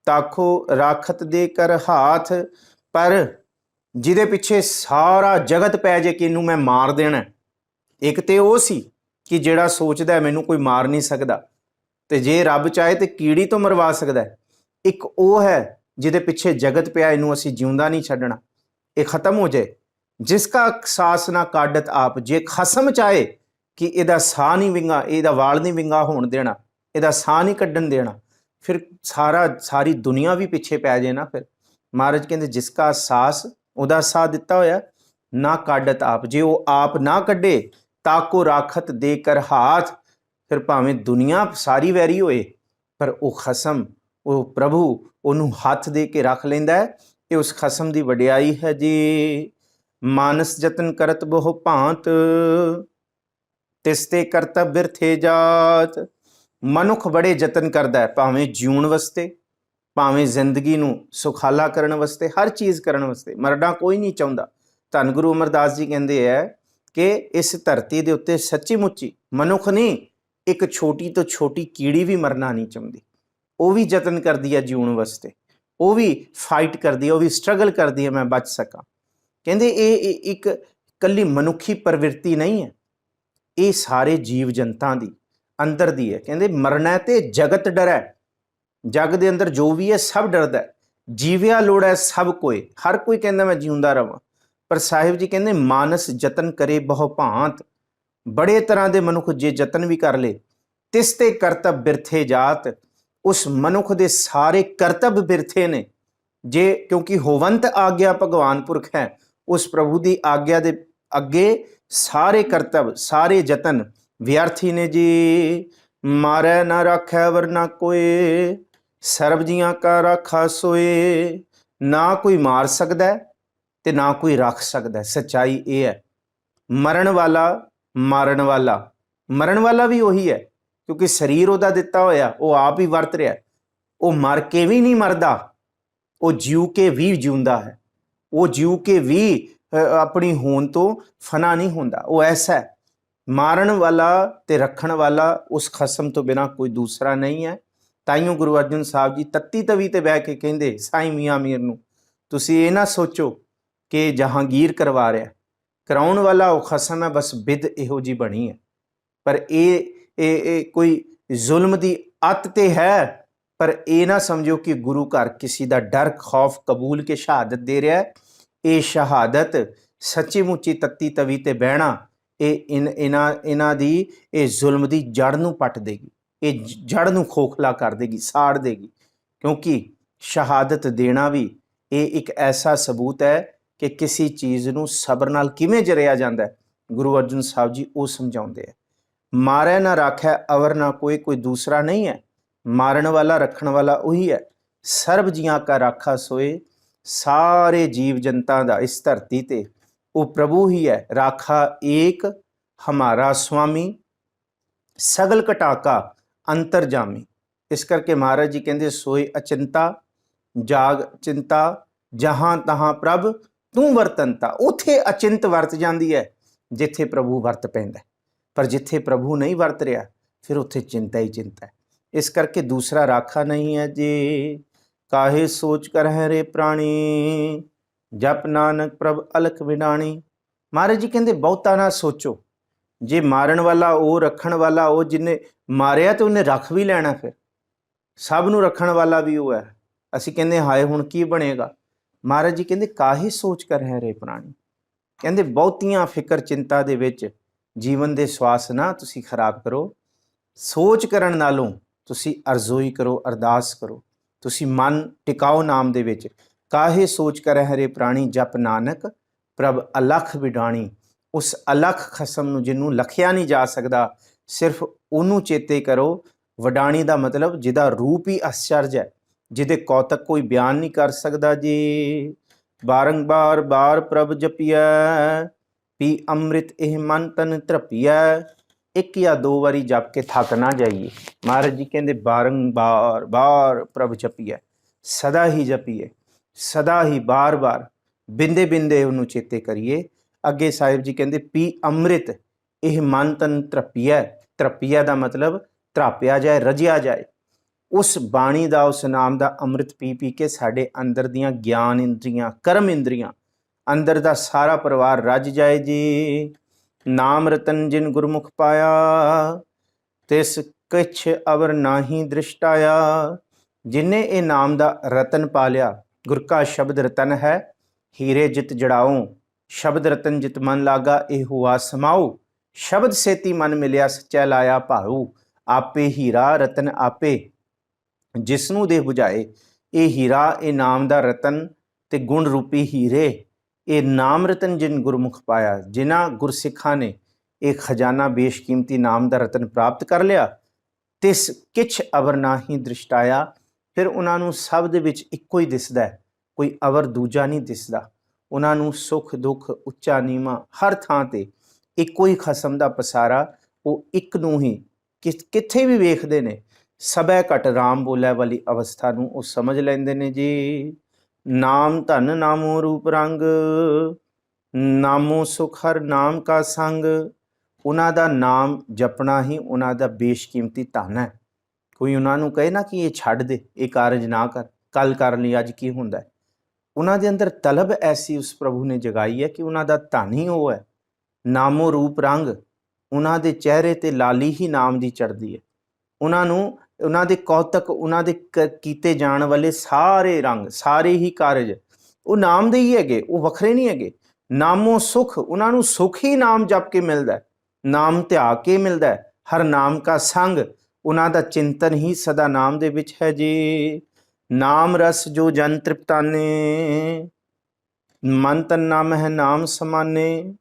[SPEAKER 1] ਤਾਖੋ ਰਾਖਤ ਦੇ ਕਰ ਹਾਥ। ਪਰ ਜਿਹਦੇ ਪਿੱਛੇ ਸਾਰਾ ਜਗਤ ਪੈ ਜੇ ਕਿ ਇਹਨੂੰ ਮੈਂ ਮਾਰ ਦੇਣਾ, ਇੱਕ ਤੇ ਉਹ ਸੀ ਕਿ ਜਿਹੜਾ ਸੋਚਦਾ ਮੈਨੂੰ ਕੋਈ ਮਾਰ ਨਹੀਂ ਸਕਦਾ, ਤੇ ਜੇ ਰੱਬ ਚਾਹੇ ਤੇ ਕੀੜੀ ਤੋਂ ਮਰਵਾ ਸਕਦਾ। ਇੱਕ ਉਹ ਹੈ ਜਿਹਦੇ ਪਿੱਛੇ ਜਗਤ ਪਿਆ, ਇਹਨੂੰ ਅਸੀਂ ਜਿਉਂਦਾ ਨਹੀਂ ਛੱਡਣਾ, ਇਹ ਖਤਮ ਹੋ ਜਾਏ। ਜਿਸ ਕਾ ਸਾਸ ਨਾ ਕਾਢਤ ਆਪ, ਜੇ ਖਸਮ ਚਾਹੇ ਕਿ ਇਹਦਾ ਸਾਹ ਨਹੀਂ ਵਿੰਗਾ, ਇਹਦਾ ਵਾਲ ਨਹੀਂ ਵਿੰਗਾ ਹੋਣ ਦੇਣਾ, ਇਹਦਾ ਸਾਹ ਨਹੀਂ ਕੱਢਣ ਦੇਣਾ, ਫਿਰ ਸਾਰੀ ਦੁਨੀਆ ਵੀ ਪਿੱਛੇ ਪੈ ਜਾਏ ਨਾ। ਫਿਰ ਮਹਾਰਾਜ ਕਹਿੰਦੇ ਜਿਸ ਕਾ ਸਾਸ, ਉਹਦਾ ਸਾਹ ਦਿੱਤਾ ਹੋਇਆ, ਨਾ ਕਾਢਤ ਆਪ, ਜੇ ਉਹ ਆਪ ਨਾ ਕੱਢੇ ताको राखत देकर हाथ। फिर भावें दुनिया सारी वैरी होए पर वो खसम, वो प्रभु ਉਹਨੂੰ ਹੱਥ ਦੇ ਕੇ ਰੱਖ ਲੈਂਦਾ ਹੈ। ਇਹ ਉਸ ਖਸਮ ਦੀ ਵਡਿਆਈ ਹੈ ਜੀ। ਮਾਨਸ ਯਤਨ ਕਰਤ ਬਹੁ ਭਾਂਤ, ਤਿਸ ਤੇ ਕਰਤਬ ਬਿਰਥੇ ਜਾਤ। ਮਨੁੱਖ ਬੜੇ ਯਤਨ ਕਰਦਾ ਹੈ, ਭਾਵੇਂ ਜਿਉਣ ਵਾਸਤੇ, ਭਾਵੇਂ ਜ਼ਿੰਦਗੀ ਨੂੰ ਸੁਖਾਲਾ ਕਰਨ ਵਾਸਤੇ, ਹਰ ਚੀਜ਼ ਕਰਨ ਵਾਸਤੇ। ਮਰਨਾ ਕੋਈ ਨਹੀਂ ਚਾਹੁੰਦਾ। ਧੰਨ ਗੁਰੂ ਅਮਰਦਾਸ ਜੀ ਕਹਿੰਦੇ ਹੈ ਕਿ ਇਸ ਧਰਤੀ ਦੇ ਉੱਤੇ ਸੱਚੀ ਮੁੱਚੀ ਮਨੁੱਖ ਨਹੀਂ, ਇੱਕ ਛੋਟੀ ਤੋਂ ਛੋਟੀ ਕੀੜੀ ਵੀ ਮਰਨਾ ਨਹੀਂ ਚਾਹੁੰਦੀ। ਉਹ ਵੀ ਯਤਨ ਕਰਦੀ ਹੈ ਜਿਉਣ ਵਾਸਤੇ, ਉਹ ਵੀ ਫਾਈਟ ਕਰਦੀ ਹੈ, ਉਹ ਵੀ ਸਟਰਗਲ ਕਰਦੀ ਹੈ ਮੈਂ ਬਚ ਸਕਾਂ। ਕਹਿੰਦੇ ਇਹ ਇੱਕ ਇਕੱਲੀ ਮਨੁੱਖੀ ਪ੍ਰਵਿਰਤੀ ਨਹੀਂ ਹੈ, ਇਹ ਸਾਰੇ ਜੀਵ ਜਨਤਾ ਦੀ ਅੰਦਰ ਦੀ ਹੈ। ਕਹਿੰਦੇ ਮਰਨਾ ਤੇ ਜਗਤ ਡਰੈ, ਜਗ ਦੇ ਅੰਦਰ ਜੋ ਵੀ ਹੈ ਸਭ ਡਰਦਾ ਹੈ। ਜੀਵਿਆ ਲੋੜ ਹੈ ਸਭ ਕੋਏ, ਹਰ ਕੋਈ ਕਹਿੰਦਾ ਮੈਂ ਜਿਉਂਦਾ ਰਵਾਂ। ਪਰ ਸਾਹਿਬ ਜੀ ਕਹਿੰਦੇ ਮਾਨਸ ਯਤਨ ਕਰੇ ਬਹੁ ਭਾਂਤ, ਬੜੇ ਤਰ੍ਹਾਂ ਦੇ ਮਨੁੱਖ ਜੇ ਯਤਨ ਵੀ ਕਰ ਲੇ, ਤਿਸ ਤੇ ਕਰਤਬ ਬਿਰਥੇ ਜਾਤ। ਉਸ ਮਨੁੱਖ ਦੇ ਸਾਰੇ ਕਰਤਬ ਬਿਰਥੇ ਨੇ ਜੇ, ਕਿਉਂਕਿ ਹੋਵੰਤ ਆਗਿਆ ਭਗਵਾਨ ਪੁਰਖ ਹੈ। ਉਸ ਪ੍ਰਭੂ ਦੀ ਆਗਿਆ ਦੇ ਅੱਗੇ ਸਾਰੇ ਕਰਤਬ, ਸਾਰੇ ਯਤਨ ਵਿਅਰਥੀ ਨੇ ਜੀ। ਮਾਰੈ ਨਾ ਰਾਖੈ ਵਰਨਾ ਕੋਏ, ਸਰਬ ਜੀਆਂ ਕਾ ਰਾਖਾ ਸੋਏ। ਨਾ ਕੋਈ ਮਾਰ ਸਕਦਾ ਤੇ ਨਾ ਕੋਈ ਰੱਖ ਸਕਦਾ। ਸੱਚਾਈ ਇਹ ਹੈ, ਮਰਨ ਵਾਲਾ, ਮਾਰਨ ਵਾਲਾ, ਮਰਨ ਵਾਲਾ ਵੀ ਉਹੀ ਹੈ, ਕਿਉਂਕਿ ਸਰੀਰ ਉਹਦਾ ਦਿੱਤਾ ਹੋਇਆ, ਉਹ ਆਪ ਹੀ ਵਰਤ ਰਿਹਾ। ਉਹ ਮਰ ਕੇ ਵੀ ਨਹੀਂ ਮਰਦਾ, ਉਹ ਜਿਉ ਕੇ ਵੀ ਜਿਉਂਦਾ ਹੈ। ਉਹ ਜਿਉ ਕੇ ਵੀ ਆਪਣੀ ਹੋਂਦ ਤੋਂ ਫਨਾ ਨਹੀਂ ਹੁੰਦਾ। ਉਹ ਐਸਾ ਹੈ, ਮਾਰਨ ਵਾਲਾ ਤੇ ਰੱਖਣ ਵਾਲਾ ਉਸ ਖਸਮ ਤੋਂ ਬਿਨਾਂ ਕੋਈ ਦੂਸਰਾ ਨਹੀਂ ਹੈ। ਤਾਈਓ ਗੁਰੂ ਅਰਜਨ ਸਾਹਿਬ ਜੀ ਤੱਤੀ ਤਵੀ ਤੇ ਬਹਿ ਕੇ ਕਹਿੰਦੇ ਸਾਈਂ ਮੀਆਂ ਮੀਰ ਨੂੰ, ਤੁਸੀਂ ਇਹ ਨਾ ਸੋਚੋ ਕਿ ਜਹਾਂਗੀਰ ਕਰਵਾ ਰਿਹਾ, ਕਰਾਉਣ ਵਾਲਾ ਉਹ ਖਸਮ ਹੈ, ਬਸ ਬਿਦ ਇਹੋ ਜਿਹੀ ਬਣੀ ਹੈ। ਪਰ ਇਹ ਕੋਈ ਜ਼ੁਲਮ ਦੀ ਅੱਤ ਤੇ ਹੈ, ਪਰ ਇਹ ਨਾ ਸਮਝੋ ਕਿ ਗੁਰੂ ਘਰ ਕਿਸੇ ਦਾ ਡਰ ਖੌਫ ਕਬੂਲ ਕੇ ਸ਼ਹਾਦਤ ਦੇ ਰਿਹਾ ਹੈ। ਇਹ ਸ਼ਹਾਦਤ ਸੱਚੀ ਮੁੱਚੀ ਤੱਤੀ ਤਵੀ ਤੇ ਬਹਿਣਾ, ਇਹ ਇਹਨਾਂ ਦੀ ਇਹ ਜ਼ੁਲਮ ਦੀ ਜੜ ਨੂੰ ਪੱਟ ਦੇਗੀ, ਇਹ ਜੜ ਨੂੰ ਖੋਖਲਾ ਕਰ ਦੇਗੀ, ਸਾੜ ਦੇਗੀ। ਕਿਉਂਕਿ ਸ਼ਹਾਦਤ ਦੇਣਾ ਵੀ ਇਹ ਇੱਕ ਐਸਾ ਸਬੂਤ ਹੈ ਕਿ ਕਿਸੇ ਚੀਜ਼ ਨੂੰ ਸਬਰ ਨਾਲ ਕਿਵੇਂ ਜਰਿਆ ਜਾਂਦਾ। ਗੁਰੂ ਅਰਜਨ ਸਾਹਿਬ ਜੀ ਉਹ ਸਮਝਾਉਂਦੇ ਹੈ। ਮਾਰੈ ਨਾ ਰਾਖੈ ਅਵਰ ਨਾ ਕੋਈ, ਕੋਈ ਦੂਸਰਾ ਨਹੀਂ ਹੈ। ਮਾਰਨ ਵਾਲਾ ਰੱਖਣ ਵਾਲਾ ਉਹੀ ਹੈ। ਸਰਬ ਜੀਆਂ ਕਾ ਰਾਖਾ ਸੋਏ, ਸਾਰੇ ਜੀਵ ਜਨਤਾ ਦਾ ਇਸ ਧਰਤੀ ਤੇ ਉਹ ਪ੍ਰਭੂ ਹੀ ਹੈ। ਰਾਖਾ ਏਕ ਹਮਾਰਾ ਸੁਆਮੀ, ਸਗਲ ਘਟਾਕਾ ਅੰਤਰਜਾਮੀ। ਇਸ ਕਰਕੇ ਮਹਾਰਾਜ ਜੀ ਕਹਿੰਦੇ ਸੋਏ ਅਚਿੰਤਾ ਜਾਗ ਚਿੰਤਾ, ਜਹਾਂ ਤਹਾਂ ਪ੍ਰਭ ਤੂੰ ਵਰਤੰਤਾ। ਉੱਥੇ ਅਚਿੰਤ ਵਰਤ ਜਾਂਦੀ ਹੈ ਜਿੱਥੇ ਪ੍ਰਭੂ ਵਰਤ ਪੈਂਦਾ, ਪਰ ਜਿੱਥੇ ਪ੍ਰਭੂ ਨਹੀਂ ਵਰਤ ਰਿਹਾ ਫਿਰ ਉੱਥੇ ਚਿੰਤਾ ਹੀ ਚਿੰਤਾ ਹੈ। ਇਸ ਕਰਕੇ ਦੂਸਰਾ ਰਾਖਾ ਨਹੀਂ ਹੈ ਜੀ। ਕਾਹੇ ਸੋਚ ਕਰ ਹੈ ਰੇ ਪ੍ਰਾਣੀ, ਜਪ ਨਾਨਕ ਪ੍ਰਭ ਅਲਖ ਵਿਡਾਣੀ। ਮਹਾਰਾਜ ਜੀ ਕਹਿੰਦੇ ਬਹੁਤਾ ਨਾ ਸੋਚੋ। ਜੇ ਮਾਰਨ ਵਾਲਾ ਉਹ, ਰੱਖਣ ਵਾਲਾ ਉਹ, ਜਿਹਨੇ ਮਾਰਿਆ ਤੇ ਉਹਨੇ ਰੱਖ ਵੀ ਲੈਣਾ, ਫਿਰ ਸਭ ਨੂੰ ਰੱਖਣ ਵਾਲਾ ਵੀ ਉਹ ਹੈ। ਅਸੀਂ ਕਹਿੰਦੇ ਹਾਏ ਹੁਣ ਕੀ ਬਣੇਗਾ। ਮਹਾਰਾਜ ਜੀ ਕਹਿੰਦੇ ਕਾਹੇ ਸੋਚ ਕਰ ਹੈ ਰੇ ਪ੍ਰਾਣੀ। ਕਹਿੰਦੇ ਬਹੁਤੀਆਂ ਫਿਕਰ ਚਿੰਤਾ ਦੇ ਵਿੱਚ ਜੀਵਨ ਦੇ ਸਵਾਸ ਨਾ ਤੁਸੀਂ ਖਰਾਬ ਕਰੋ। ਸੋਚ ਕਰਨ ਨਾਲੋਂ ਤੁਸੀਂ ਅਰਜ਼ੋਈ ਕਰੋ, ਅਰਦਾਸ ਕਰੋ, ਤੁਸੀਂ ਮਨ ਟਿਕਾਓ ਨਾਮ ਦੇ ਵਿੱਚ। ਕਾਹੇ ਸੋਚ ਕਰ ਹਰੇ ਪ੍ਰਾਣੀ, ਜਪ ਨਾਨਕ ਪ੍ਰਭ ਅਲਖ ਵਿਡਾਣੀ। ਉਸ ਅਲਖ ਖਸਮ ਨੂੰ ਜਿਹਨੂੰ ਲਖਿਆ ਨਹੀਂ ਜਾ ਸਕਦਾ, ਸਿਰਫ ਉਹਨੂੰ ਚੇਤੇ ਕਰੋ। ਵਡਾਣੀ ਦਾ ਮਤਲਬ ਜਿਹਦਾ ਰੂਪ ਹੀ ਅਸਚਰਜ ਹੈ, ਜਿਹਦੇ ਕੌਤਕ ਕੋਈ ਬਿਆਨ ਨਹੀਂ ਕਰ ਸਕਦਾ ਜੀ। ਬਾਰੰਬਾਰ ਬਾਰ ਪ੍ਰਭ ਜਪੀਐ, ਪੀ ਅੰਮ੍ਰਿਤ ਇਹ ਮਨ ਤਨ ਤ੍ਰਪੀਐ। ਇੱਕ ਜਾਂ ਦੋ ਵਾਰੀ ਜਪ ਕੇ ਥੱਕ ਨਾ ਜਾਈਏ। ਮਹਾਰਾਜ ਜੀ ਕਹਿੰਦੇ ਬਾਰੰਬਾਰ ਬਾਰ ਪ੍ਰਭ ਜਪੀਐ, ਸਦਾ ਹੀ ਜਪੀਏ, ਸਦਾ ਹੀ ਬਾਰ ਬਾਰ ਬਿੰਦੇ ਬਿੰਦੇ ਉਹਨੂੰ ਚੇਤੇ ਕਰੀਏ। ਅੱਗੇ ਸਾਹਿਬ ਜੀ ਕਹਿੰਦੇ ਪੀ ਅੰਮ੍ਰਿਤ ਇਹ ਮਨ ਤਨ ਤ੍ਰਪੀਐ। ਤ੍ਰਪੀਐ ਦਾ ਮਤਲਬ ਤਰਾਪਿਆ ਜਾਏ, ਰਜਿਆ ਜਾਏ। ਉਸ ਬਾਣੀ ਦਾ, ਉਸ ਨਾਮ ਦਾ ਅੰਮ੍ਰਿਤ ਪੀ ਪੀ ਕੇ ਸਾਡੇ ਅੰਦਰ ਦੀਆਂ ਗਿਆਨ ਇੰਦਰੀਆਂ, ਕਰਮ ਇੰਦਰੀਆਂ, ਅੰਦਰ ਦਾ ਸਾਰਾ ਪਰਿਵਾਰ ਰੱਜ ਜਾਏ ਜੀ। ਨਾਮ ਰਤਨ ਜਿਨ ਗੁਰਮੁਖ ਪਾਇਆ, ਤਿਸ ਕਿਛ ਅਵਰ ਨਾਹੀ ਦ੍ਰਿਸ਼ਟਾਇਆ। ਜਿਨੇ ਇਹ ਨਾਮ ਦਾ ਰਤਨ ਪਾ ਲਿਆ, ਗੁਰ ਕਾ ਸ਼ਬਦ ਰਤਨ ਹੈ, ਹੀਰੇ ਜਿਤ ਜੜਾਓ। ਸ਼ਬਦ ਰਤਨ ਜਿਤ ਮਨ ਲਾਗਾ, ਇਹ ਹੁਆ ਸਮਾਉ। ਸ਼ਬਦ ਸੇਤੀ ਮਨ ਮਿਲਿਆ, ਸੱਚਾ ਲਾਇਆ ਭਾਊ। ਆਪੇ ਹੀਰਾ ਰਤਨ ਆਪੇ, ਜਿਸਨੂੰ ਦੇ ਬੁਝਾਏ। ਇਹ ਹੀਰਾ, ਇਹ ਨਾਮ ਦਾ ਰਤਨ ਤੇ ਗੁਣ ਰੂਪੀ ਹੀਰੇ, ਇਹ ਨਾਮ ਰਤਨ ਜਿਨ ਗੁਰਮੁਖ ਪਾਇਆ। ਜਿਨ੍ਹਾਂ ਗੁਰਸਿੱਖਾਂ ਨੇ ਇਹ ਖਜ਼ਾਨਾ ਬੇਸ਼ਕੀਮਤੀ ਨਾਮ ਦਾ ਰਤਨ ਪ੍ਰਾਪਤ ਕਰ ਲਿਆ। ਤਿਸ ਕਿਛ ਅਵਰ ਨਾਹੀ ਦ੍ਰਿਸ਼ਟਾਇਆ। ਫਿਰ ਉਹਨਾਂ ਨੂੰ ਸਭ ਦੇ ਵਿੱਚ ਇੱਕੋ ਹੀ ਦਿਸਦਾ, ਕੋਈ ਅਵਰ ਦੂਜਾ ਨਹੀਂ ਦਿਸਦਾ। ਉਹਨਾਂ ਨੂੰ ਸੁੱਖ ਦੁੱਖ, ਉੱਚਾ ਨੀਵਾਂ, ਹਰ ਥਾਂ ਤੇ ਇੱਕੋ ਹੀ ਖਸਮ ਦਾ ਪਸਾਰਾ। ਉਹ ਇੱਕ ਨੂੰ ਹੀ ਕਿੱਥੇ ਵੀ ਵੇਖਦੇ ਨੇ, ਸਭੈ ਘਟ ਰਾਮ ਬੋਲੇ ਵਾਲੀ ਅਵਸਥਾ ਨੂੰ ਉਹ ਸਮਝ ਲੈਂਦੇ ਨੇ ਜੀ। ਨਾਮ ਧਨ ਨਾਮੋ ਰੂਪ ਰੰਗ, ਨਾਮੋ ਸੁਖ ਹਰ ਨਾਮ ਕਾ ਸੰਗ। ਉਹਨਾਂ ਦਾ ਨਾਮ ਜਪਣਾ ਹੀ ਉਹਨਾਂ ਦਾ ਬੇਸ਼ਕੀਮਤੀ ਧਨ ਹੈ। ਕੋਈ ਉਹਨਾਂ ਨੂੰ ਕਹੇ ਨਾ ਕਿ ਇਹ ਛੱਡ ਦੇ, ਇਹ ਕਾਰਜ ਨਾ ਕਰ, ਕੱਲ ਕਰ ਲਈ, ਅੱਜ ਕੀ ਹੁੰਦਾ। ਉਹਨਾਂ ਦੇ ਅੰਦਰ ਤਲਬ ਐਸੀ ਉਸ ਪ੍ਰਭੂ ਨੇ ਜਗਾਈ ਹੈ ਕਿ ਉਹਨਾਂ ਦਾ ਧਨ ਹੀ ਉਹ ਹੈ। ਨਾਮੋ ਰੂਪ ਰੰਗ, ਉਹਨਾਂ ਦੇ ਚਿਹਰੇ ਤੇ ਲਾਲੀ ਹੀ ਨਾਮ ਦੀ ਚੜ੍ਹਦੀ ਹੈ। ਉਹਨਾਂ ਨੂੰ ਉਹਨਾਂ ਦੇ ਕੌਤਕ, ਉਹਨਾਂ ਦੇ ਕੀਤੇ ਜਾਣ ਵਾਲੇ ਸਾਰੇ ਰੰਗ, ਸਾਰੇ ਹੀ ਕਾਰਜ ਉਹ ਨਾਮ ਦੇ ਹੀ ਹੈਗੇ, ਉਹ ਵੱਖਰੇ ਨਹੀਂ ਹੈਗੇ। ਨਾਮੋ ਸੁਖ, ਉਹਨਾਂ ਨੂੰ ਸੁਖ ਹੀ ਨਾਮ ਜਪ ਕੇ ਮਿਲਦਾ, ਨਾਮ ਧਿਆ ਕੇ ਮਿਲਦਾ। ਹਰ ਨਾਮ ਕਾ ਸੰਗ, ਉਹਨਾਂ ਦਾ ਚਿੰਤਨ ਹੀ ਸਦਾ ਨਾਮ ਦੇ ਵਿੱਚ ਹੈ ਜੀ। ਨਾਮ ਰਸ ਜੋ ਜਨ ਤ੍ਰਿਪਤਾਨੇ, ਮਨ ਤਨ ਨਾਮ ਹੈ ਨਾਮ ਸਮਾਨੇ।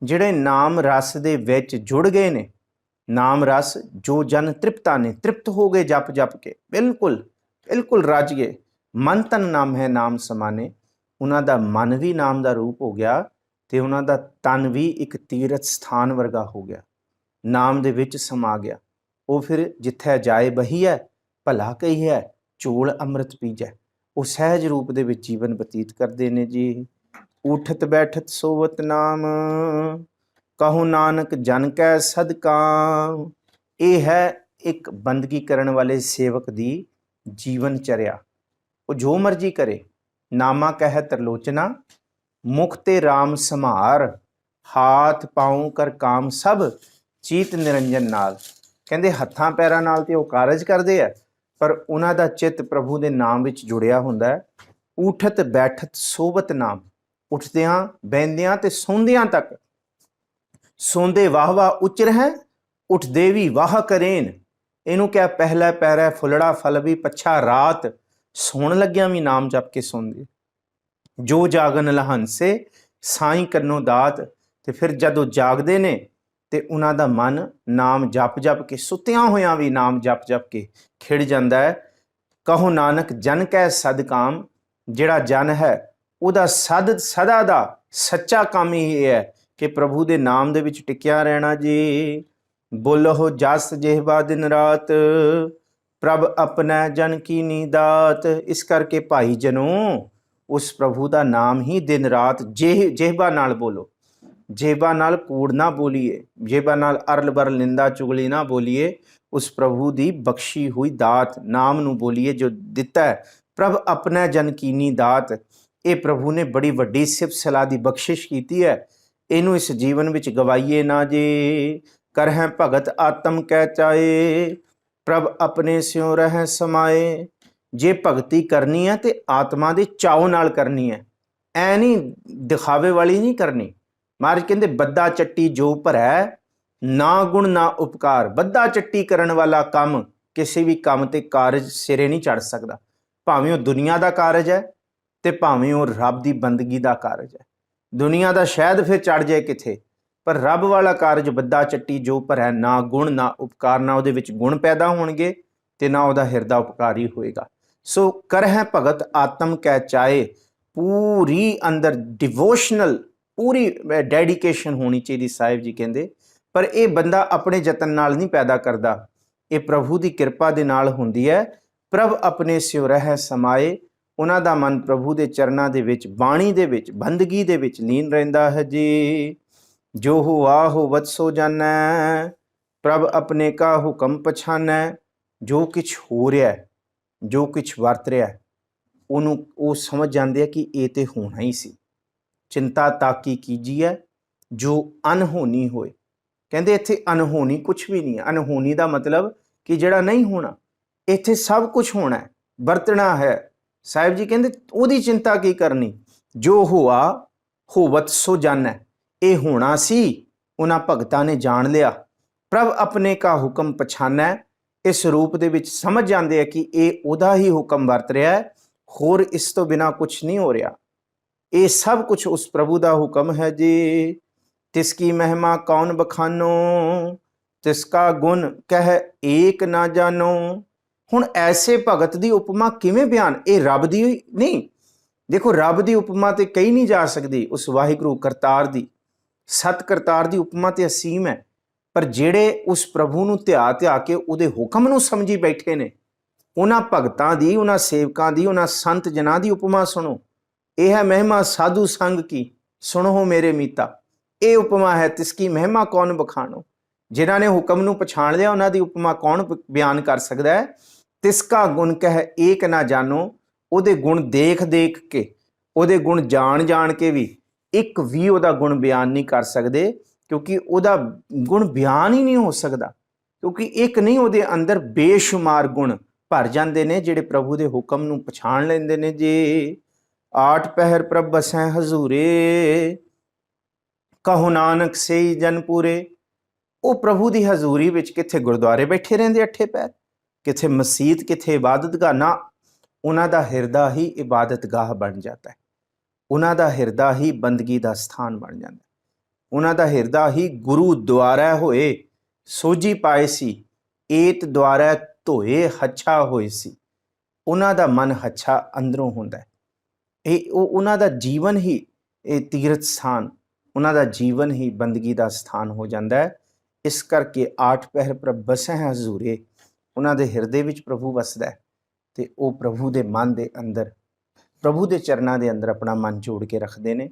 [SPEAKER 1] ਜਿਹੜੇ ਨਾਮ ਰਸ ਦੇ ਵਿੱਚ ਜੁੜ ਗਏ ਨੇ, ਨਾਮ ਰਸ ਜੋ ਜਨ ਤ੍ਰਿਪਤਾਨੇ, ਤ੍ਰਿਪਤ ਹੋ ਗਏ ਜਪ ਜਪ ਕੇ, ਬਿਲਕੁਲ ਬਿਲਕੁਲ ਰੱਜ ਗਏ। ਮਨ ਤਨ ਨਾਮ ਹੈ ਨਾਮ ਸਮਾਨੇ, ਉਹਨਾਂ ਦਾ ਮਨ ਵੀ ਨਾਮ ਦਾ ਰੂਪ ਹੋ ਗਿਆ ਤੇ ਉਹਨਾਂ ਦਾ ਤਨ ਵੀ ਇੱਕ ਤੀਰਥ ਸਥਾਨ ਵਰਗਾ ਹੋ ਗਿਆ, ਨਾਮ ਦੇ ਵਿੱਚ ਸਮਾ ਗਿਆ। ਉਹ ਫਿਰ ਜਿੱਥੇ ਜਾਏ ਬਹੀਐ, ਭਲਾ ਕਹੀਐ, ਚੋਲ ਅੰਮ੍ਰਿਤ ਪੀਜੈ। ਉਹ ਸਹਿਜ ਰੂਪ ਦੇ ਵਿੱਚ ਜੀਵਨ ਬਤੀਤ ਕਰਦੇ ਨੇ ਜੀ। ਉਠਤ ਬੈਠਤ ਸੋਵਤ ਨਾਮ, ਕਹੋ ਨਾਨਕ ਜਨ ਕੈ ਸਦਕਾ। ਇਹ ਹੈ ਇੱਕ ਬੰਦਗੀ ਕਰਨ ਵਾਲੇ ਸੇਵਕ ਦੀ ਜੀਵਨ ਚਰਿਆ। ਉਹ ਜੋ ਮਰਜ਼ੀ ਕਰੇ, ਨਾਮਾ ਕਹਿ ਤਰਲੋਚਨਾ, ਮੁਖ ਤੇ ਰਾਮ ਸੰਹਾਰ, ਹਾਥ ਪਾਉ ਕਰ ਕਾਮ ਸਭ, ਚੀਤ ਨਿਰੰਜਨ ਨਾਲ। ਕਹਿੰਦੇ ਹੱਥਾਂ ਪੈਰਾਂ ਨਾਲ ਤੇ ਉਹ ਕਾਰਜ ਕਰਦੇ ਆ, ਪਰ ਉਹਨਾਂ ਦਾ ਚਿੱਤ ਪ੍ਰਭੂ ਦੇ ਨਾਮ ਵਿੱਚ ਜੁੜਿਆ ਹੁੰਦਾ ਹੈ। ਉਠਤ ਬੈਠਤ ਸੋਵਤ ਨਾਮ, ਉੱਠਦਿਆਂ ਬਹਿੰਦਿਆਂ ਤੇ ਸੌਂਦਿਆਂ ਤੱਕ। ਸੌਂਦੇ ਵਾਹ ਵਾਹ ਉਚਰ ਹੈ, ਉੱਠਦੇ ਵੀ ਵਾਹ ਕਰੇਨ। ਇਹਨੂੰ ਕਿਹਾ ਪਹਿਲਾ ਪੈਰਾ ਫੁੱਲੜਾ ਫਲ ਵੀ ਪੱਛਾ ਰਾਤ, ਸੌਣ ਲੱਗਿਆਂ ਵੀ ਨਾਮ ਜਪ ਕੇ ਸੌਂਦੇ। ਜੋ ਜਾਗਨ ਲਹੰਸੇ ਸਾਈਂ ਕੰਨੋ ਦਾਤ। ਤੇ ਫਿਰ ਜਦੋਂ ਜਾਗਦੇ ਨੇ ਤੇ ਉਹਨਾਂ ਦਾ ਮਨ ਨਾਮ ਜਪ ਜਪ ਕੇ, ਸੁੱਤਿਆਂ ਹੋਇਆਂ ਵੀ ਨਾਮ ਜਪ ਜਪ ਕੇ ਖਿੜ ਜਾਂਦਾ ਹੈ। ਕਹੋ ਨਾਨਕ ਜਨ ਕੈ ਸਦਕਾਮ, ਜਿਹੜਾ ਜਨ ਹੈ ਉਹਦਾ ਸਦਾ ਦਾ ਸੱਚਾ ਕੰਮ ਹੀ ਇਹ ਹੈ ਕਿ ਪ੍ਰਭੂ ਦੇ ਨਾਮ ਦੇ ਵਿੱਚ ਟਿਕਿਆ ਰਹਿਣਾ ਜੀ। ਬੋਲੋ ਜਸ ਜਿਹਵਾ ਦਿਨ ਰਾਤ, ਪ੍ਰਭ ਆਪਣਾ ਜਨ ਕੀ ਨੀਦਾਤ। ਇਸ ਕਰਕੇ ਭਾਈ ਜਨੋ, ਉਸ ਪ੍ਰਭੂ ਦਾ ਨਾਮ ਹੀ ਦਿਨ ਰਾਤ ਜਿਹਵਾ ਨਾਲ ਬੋਲੋ। ਜੇਬਾਂ ਨਾਲ ਕੂੜ ਨਾ ਬੋਲੀਏ, ਜੇਬਾਂ ਨਾਲ ਅਰਲ ਬਰਲ ਨਿੰਦਾ ਚੁਗਲੀ ਨਾ ਬੋਲੀਏ। ਉਸ ਪ੍ਰਭੂ ਦੀ ਬਖਸ਼ੀ ਹੋਈ ਦਾਤ ਨਾਮ ਨੂੰ ਬੋਲੀਏ ਜੋ ਦਿੱਤਾ ਹੈ। ਪ੍ਰਭ ਆਪਣਾ ਜਨ ਕੀਨੀ ਦਾਤ, ਇਹ ਪ੍ਰਭੂ ਨੇ ਬੜੀ ਵੱਡੀ ਸਿਫਤ ਸਲਾਹ ਦੀ ਬਖਸ਼ਿਸ਼ ਕੀਤੀ ਹੈ। ਇਹਨੂੰ ਇਸ ਜੀਵਨ ਵਿੱਚ ਗਵਾਈਏ ਨਾ ਜੇ। ਕਰਹਿ ਭਗਤ ਆਤਮ ਕਹਿ ਚਾਏ, ਪ੍ਰਭ ਆਪਣੇ ਸਿਉ ਰਹਿ ਸਮਾਏ। ਜੇ ਭਗਤੀ ਕਰਨੀ ਹੈ ਤੇ ਆਤਮਾ ਦੇ ਚਾਉ ਨਾਲ ਕਰਨੀ ਹੈ, ਐ ਨਹੀਂ ਦਿਖਾਵੇ ਵਾਲੀ ਨਹੀਂ ਕਰਨੀ। ਮਹਾਰਾਜ ਕਹਿੰਦੇ ਬੱਦਾ ਚੱਟੀ ਜੋ ਭਰੈ, ਨਾ ਗੁਣ ਨਾ ਉਪਕਾਰ। ਬੱਦਾ ਚੱਟੀ ਕਰਨ ਵਾਲਾ ਕੰਮ ਕਿਸੇ ਵੀ ਕੰਮ ਤੇ ਕਾਰਜ ਸਿਰੇ ਨਹੀਂ ਚੜ ਸਕਦਾ, ਭਾਵੇਂ ਉਹ ਦੁਨੀਆ ਦਾ ਕਾਰਜ ਹੈ ਤੇ ਭਾਵੇਂ ਉਹ ਰੱਬ ਦੀ ਬੰਦਗੀ ਦਾ ਕਾਰਜ ਹੈ। ਦੁਨੀਆ ਦਾ ਸ਼ਾਇਦ ਫਿਰ ਚੜ ਜਾਏ ਕਿਥੇ, ਪਰ ਰੱਬ ਵਾਲਾ ਕਾਰਜ ਬੱਦਾ ਚੱਟੀ ਜੋ ਭਰੈ, ਨਾ ਗੁਣ ਨਾ ਉਪਕਾਰ। ਨਾ ਉਹਦੇ ਵਿੱਚ ਗੁਣ ਪੈਦਾ ਹੋਣਗੇ ਤੇ ਨਾ ਉਹਦਾ ਹਿਰਦਾ ਉਪਕਾਰੀ ਹੋਏਗਾ। ਸੋ ਕਰਹਿ ਭਗਤ ਆਤਮ ਕਹਿ ਚਾਏ, ਪੂਰੀ ਅੰਦਰ ਡਿਵੋਸ਼ਨਲ ਪੂਰੀ ਡੈਡੀਕੇਸ਼ਨ ਹੋਣੀ ਚਾਹੀਦੀ ਸਾਹਿਬ ਜੀ ਕਹਿੰਦੇ। ਪਰ ਇਹ ਬੰਦਾ ਆਪਣੇ ਯਤਨ ਨਾਲ ਨਹੀਂ ਪੈਦਾ ਕਰਦਾ, ਇਹ ਪ੍ਰਭੂ ਦੀ ਕਿਰਪਾ ਦੇ ਨਾਲ ਹੁੰਦੀ ਹੈ। ਪ੍ਰਭ ਆਪਣੇ ਸਿਉ ਰਹਿ ਸਮਾਏ, ਉਹਨਾਂ ਦਾ ਮਨ ਪ੍ਰਭੂ ਦੇ ਚਰਨਾਂ ਦੇ ਵਿੱਚ, ਬਾਣੀ ਦੇ ਵਿੱਚ, ਬੰਦਗੀ ਦੇ ਵਿੱਚ ਲੀਨ ਰਹਿੰਦਾ ਹੈ ਜੀ। ਜੋ ਹੁਆ ਹੋਵਤ ਸੋ ਜਾਣੈ, ਪ੍ਰਭ ਆਪਣੇ ਕਾ ਹੁਕਮ ਪਛਾਨੈ। ਜੋ ਕੁਛ ਹੋ ਰਿਹਾ, ਜੋ ਕੁਛ ਵਰਤ ਰਿਹਾ, ਉਹਨੂੰ ਉਹ ਸਮਝ ਜਾਂਦੇ ਆ ਕਿ ਇਹ ਤੇ ਹੋਣਾ ਹੀ ਸੀ। ਚਿੰਤਾ ਤਾਕੀ ਕੀਜੀਐ ਜੋ ਅਨਹੋਣੀ ਹੋਏ। ਕਹਿੰਦੇ ਇੱਥੇ ਅਨਹੋਣੀ ਕੁਛ ਵੀ ਨਹੀਂ ਹੈ। ਅਨਹੋਣੀ ਦਾ ਮਤਲਬ ਕਿ ਜਿਹੜਾ ਨਹੀਂ ਹੋਣਾ, ਇੱਥੇ ਸਭ ਕੁਛ ਹੋਣਾ ਹੈ, ਵਰਤਣਾ ਹੈ। ਸਾਹਿਬ ਜੀ ਕਹਿੰਦੇ ਉਹਦੀ ਚਿੰਤਾ ਕੀ ਕਰਨੀ। ਜੋ ਹੋਆ ਹੋਵਤ ਸੋ ਜਾਣੈ, ਇਹ ਹੋਣਾ ਸੀ, ਉਹਨਾਂ ਭਗਤਾਂ ਨੇ ਜਾਣ ਲਿਆ। ਪ੍ਰਭ ਆਪਣੇ ਕਾ ਹੁਕਮ ਪਛਾਨੈ, ਇਸ ਰੂਪ ਦੇ ਵਿੱਚ ਸਮਝ ਜਾਂਦੇ ਆ ਕਿ ਇਹ ਉਹਦਾ ਹੀ ਹੁਕਮ ਵਰਤ ਰਿਹਾ ਹੈ, ਹੋਰ ਇਸ ਤੋਂ ਬਿਨਾਂ ਕੁਛ ਨਹੀਂ ਹੋ ਰਿਹਾ। ਇਹ ਸਭ ਕੁਛ ਉਸ ਪ੍ਰਭੂ ਦਾ ਹੁਕਮ ਹੈ ਜੀ। तिसकी महिमा कौन बखानो, तिसका गुण कह एक ना जानो। हुण ऐसे भगत दी उपमा किवें बयान, ये रब दी नहीं, देखो रब दी उपमा ते कही नहीं जा सकती, उस वाहिगुरू करतार दी, सत करतार दी उपमा ते असीम है, पर ਜਿਹੜੇ उस प्रभु ਨੂੰ ਧਿਆ ਧਿਆ ਕੇ ਉਹਦੇ ਹੁਕਮ ਨੂੰ ਸਮਝੀ ਬੈਠੇ ਨੇ, ਉਹਨਾਂ ਭਗਤਾਂ ਦੀ, ਉਹਨਾਂ ਸੇਵਕਾਂ ਦੀ, ਉਹਨਾਂ ਸੰਤ ਜਨਾਂ ਦੀ ਉਪਮਾ ਸੁਣੋ। ਇਹ ਹੈ ਮਹਿਮਾ ਸਾਧੂ ਸੰਗ ਕੀ, ਸੁਣੋ ਮੇਰੇ ਮੀਤਾ। ਇਹ ਉਪਮਾ ਹੈ ਤਿਸकी ਮਹਿਮਾ ਕੌਣ ਬਖਾਣੋ, ਜਿਨ੍ਹਾਂ ਨੇ ਹੁਕਮ ਨੂੰ ਪਛਾਣ ਲਿਆ ਉਹਨਾਂ ਦੀ ਉਪਮਾ ਕੌਣ ਬਿਆਨ ਕਰ ਸਕਦਾ ਹੈ। ਤਿਸਕਾ ਗੁਣ ਕਹਿ ਏਕ ਨਾ ਜਾਣੋ, ਉਹਦੇ ਗੁਣ ਦੇਖ ਦੇਖ ਕੇ, ਉਹਦੇ ਗੁਣ ਜਾਣ ਜਾਣ ਕੇ ਵੀ ਇੱਕ ਵੀ ਉਹਦਾ ਗੁਣ ਬਿਆਨ ਨਹੀਂ ਕਰ ਸਕਦੇ, ਕਿਉਂਕਿ ਉਹਦਾ ਗੁਣ ਬਿਆਨ ਹੀ ਨਹੀਂ ਹੋ ਸਕਦਾ, ਕਿਉਂਕਿ ਇੱਕ ਨਹੀਂ, ਉਹਦੇ ਅੰਦਰ ਬੇਸ਼ੁਮਾਰ ਗੁਣ ਭਰ ਜਾਂਦੇ ਨੇ ਜਿਹੜੇ ਪ੍ਰਭੂ ਦੇ ਹੁਕਮ ਨੂੰ ਪਛਾਣ ਲੈਂਦੇ ਨੇ। ਜੇ ਆਠ ਪਹਿਰ ਪ੍ਰਭ ਬਸੈ ਹਜ਼ੂਰੇ, ਕਹੋ ਨਾਨਕ ਸਈ ਜਨ ਪੂਰੇ। ਉਹ ਪ੍ਰਭੂ ਦੀ ਹਜ਼ੂਰੀ ਵਿੱਚ ਕਿੱਥੇ ਗੁਰਦੁਆਰੇ ਬੈਠੇ ਰਹਿੰਦੇ ਅੱਠੇ ਪੈਰ, ਕਿੱਥੇ ਮਸਜਿਦ, ਕਿੱਥੇ ਇਬਾਦਤਗਾਹ, ਨਾ, ਉਹਨਾਂ ਦਾ ਹਿਰਦਾ ਹੀ ਇਬਾਦਤਗਾਹ ਬਣ ਜਾਂਦਾ ਹੈ, ਉਹਨਾਂ ਦਾ ਹਿਰਦਾ ਹੀ ਬੰਦਗੀ ਦਾ ਸਥਾਨ ਬਣ ਜਾਂਦਾ, ਉਹਨਾਂ ਦਾ ਹਿਰਦਾ ਹੀ ਗੁਰੂ ਦੁਆਰਾ ਹੋਏ ਸੋਝੀ ਪਾਏ ਸੀ, ਏਤ ਦੁਆਰਾ ਧੋਏ ਹੱਛਾ ਹੋਏ ਸੀ। ਉਹਨਾਂ ਦਾ ਮਨ ਹੱਛਾ ਅੰਦਰੋਂ ਹੁੰਦਾ ਹੈ, ਇਹ ਉਹਨਾਂ ਦਾ ਜੀਵਨ ਹੀ ਇਹ ਤੀਰਥ ਸਥਾਨ, ਉਹਨਾਂ ਦਾ ਜੀਵਨ ਹੀ ਬੰਦਗੀ ਦਾ ਸਥਾਨ ਹੋ ਜਾਂਦਾ ਹੈ। ਇਸ ਕਰਕੇ ਆਠ ਪਹਿਰ ਪ੍ਰਭ ਬਸੈ ਹਜ਼ੂਰੇ, ਉਹਨਾਂ ਦੇ ਹਿਰਦੇ ਵਿੱਚ ਪ੍ਰਭੂ ਵਸਦਾ ਹੈ, ਤੇ ਉਹ ਪ੍ਰਭੂ ਦੇ ਮਨ ਦੇ ਅੰਦਰ, ਪ੍ਰਭੂ ਦੇ ਚਰਨਾਂ ਦੇ ਅੰਦਰ ਆਪਣਾ ਮਨ ਜੋੜ ਕੇ ਰੱਖਦੇ ਨੇ।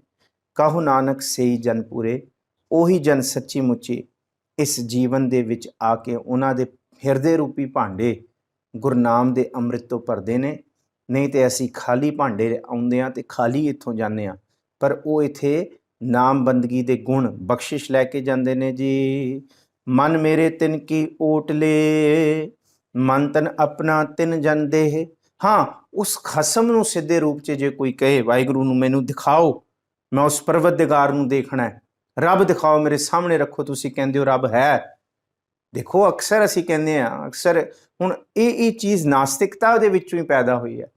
[SPEAKER 1] ਕਹੋ ਨਾਨਕ ਸਈ ਜਨ ਪੂਰੇ, ਉਹੀ ਜਨ ਸੱਚੀ ਮੁੱਚੀ ਇਸ ਜੀਵਨ ਦੇ ਵਿੱਚ ਆ ਕੇ ਉਹਨਾਂ ਦੇ ਹਿਰਦੇ ਰੂਪੀ ਭਾਂਡੇ ਗੁਰਨਾਮ ਦੇ ਅੰਮ੍ਰਿਤ ਤੋਂ ਭਰਦੇ ਨੇ। ਨਹੀਂ ਤੇ ਅਸੀਂ ਖਾਲੀ ਭਾਂਡੇ ਆਉਂਦੇ ਹਾਂ ਤੇ ਖਾਲੀ ਇੱਥੋਂ ਜਾਂਦੇ ਹਾਂ, ਪਰ ਉਹ ਇੱਥੇ ਨਾਮ ਬੰਦਗੀ ਦੇ ਗੁਣ ਬਖਸ਼ਿਸ਼ ਲੈ ਕੇ ਜਾਂਦੇ ਨੇ ਜੀ। ਮਨ ਮੇਰੇ ਤਿਨ ਕੀ ਓਟਲੇ, ਮਨ ਤਨ ਆਪਣਾ ਤਿਨ ਜਨ ਦੇਹ। ਹਾਂ, ਉਸ ਖਸਮ ਨੂੰ ਸਿੱਧੇ ਰੂਪ 'ਚ ਜੇ ਕੋਈ ਕਹੇ ਵਾਹਿਗੁਰੂ ਨੂੰ ਮੈਨੂੰ ਦਿਖਾਓ, ਮੈਂ ਉਸ ਪਰਵਤਦਿਗਾਰ ਨੂੰ ਦੇਖਣਾ ਹੈ, ਰੱਬ ਦਿਖਾਓ, ਮੇਰੇ ਸਾਹਮਣੇ ਰੱਖੋ, ਤੁਸੀਂ ਕਹਿੰਦੇ ਹੋ ਰੱਬ ਹੈ। ਦੇਖੋ ਅਕਸਰ ਅਸੀਂ ਕਹਿੰਦੇ ਹਾਂ, ਅਕਸਰ ਹੁਣ ਇਹ ਚੀਜ਼ ਨਾਸਤਿਕਤਾ ਦੇ ਵਿੱਚੋਂ ਹੀ ਪੈਦਾ ਹੋਈ ਹੈ।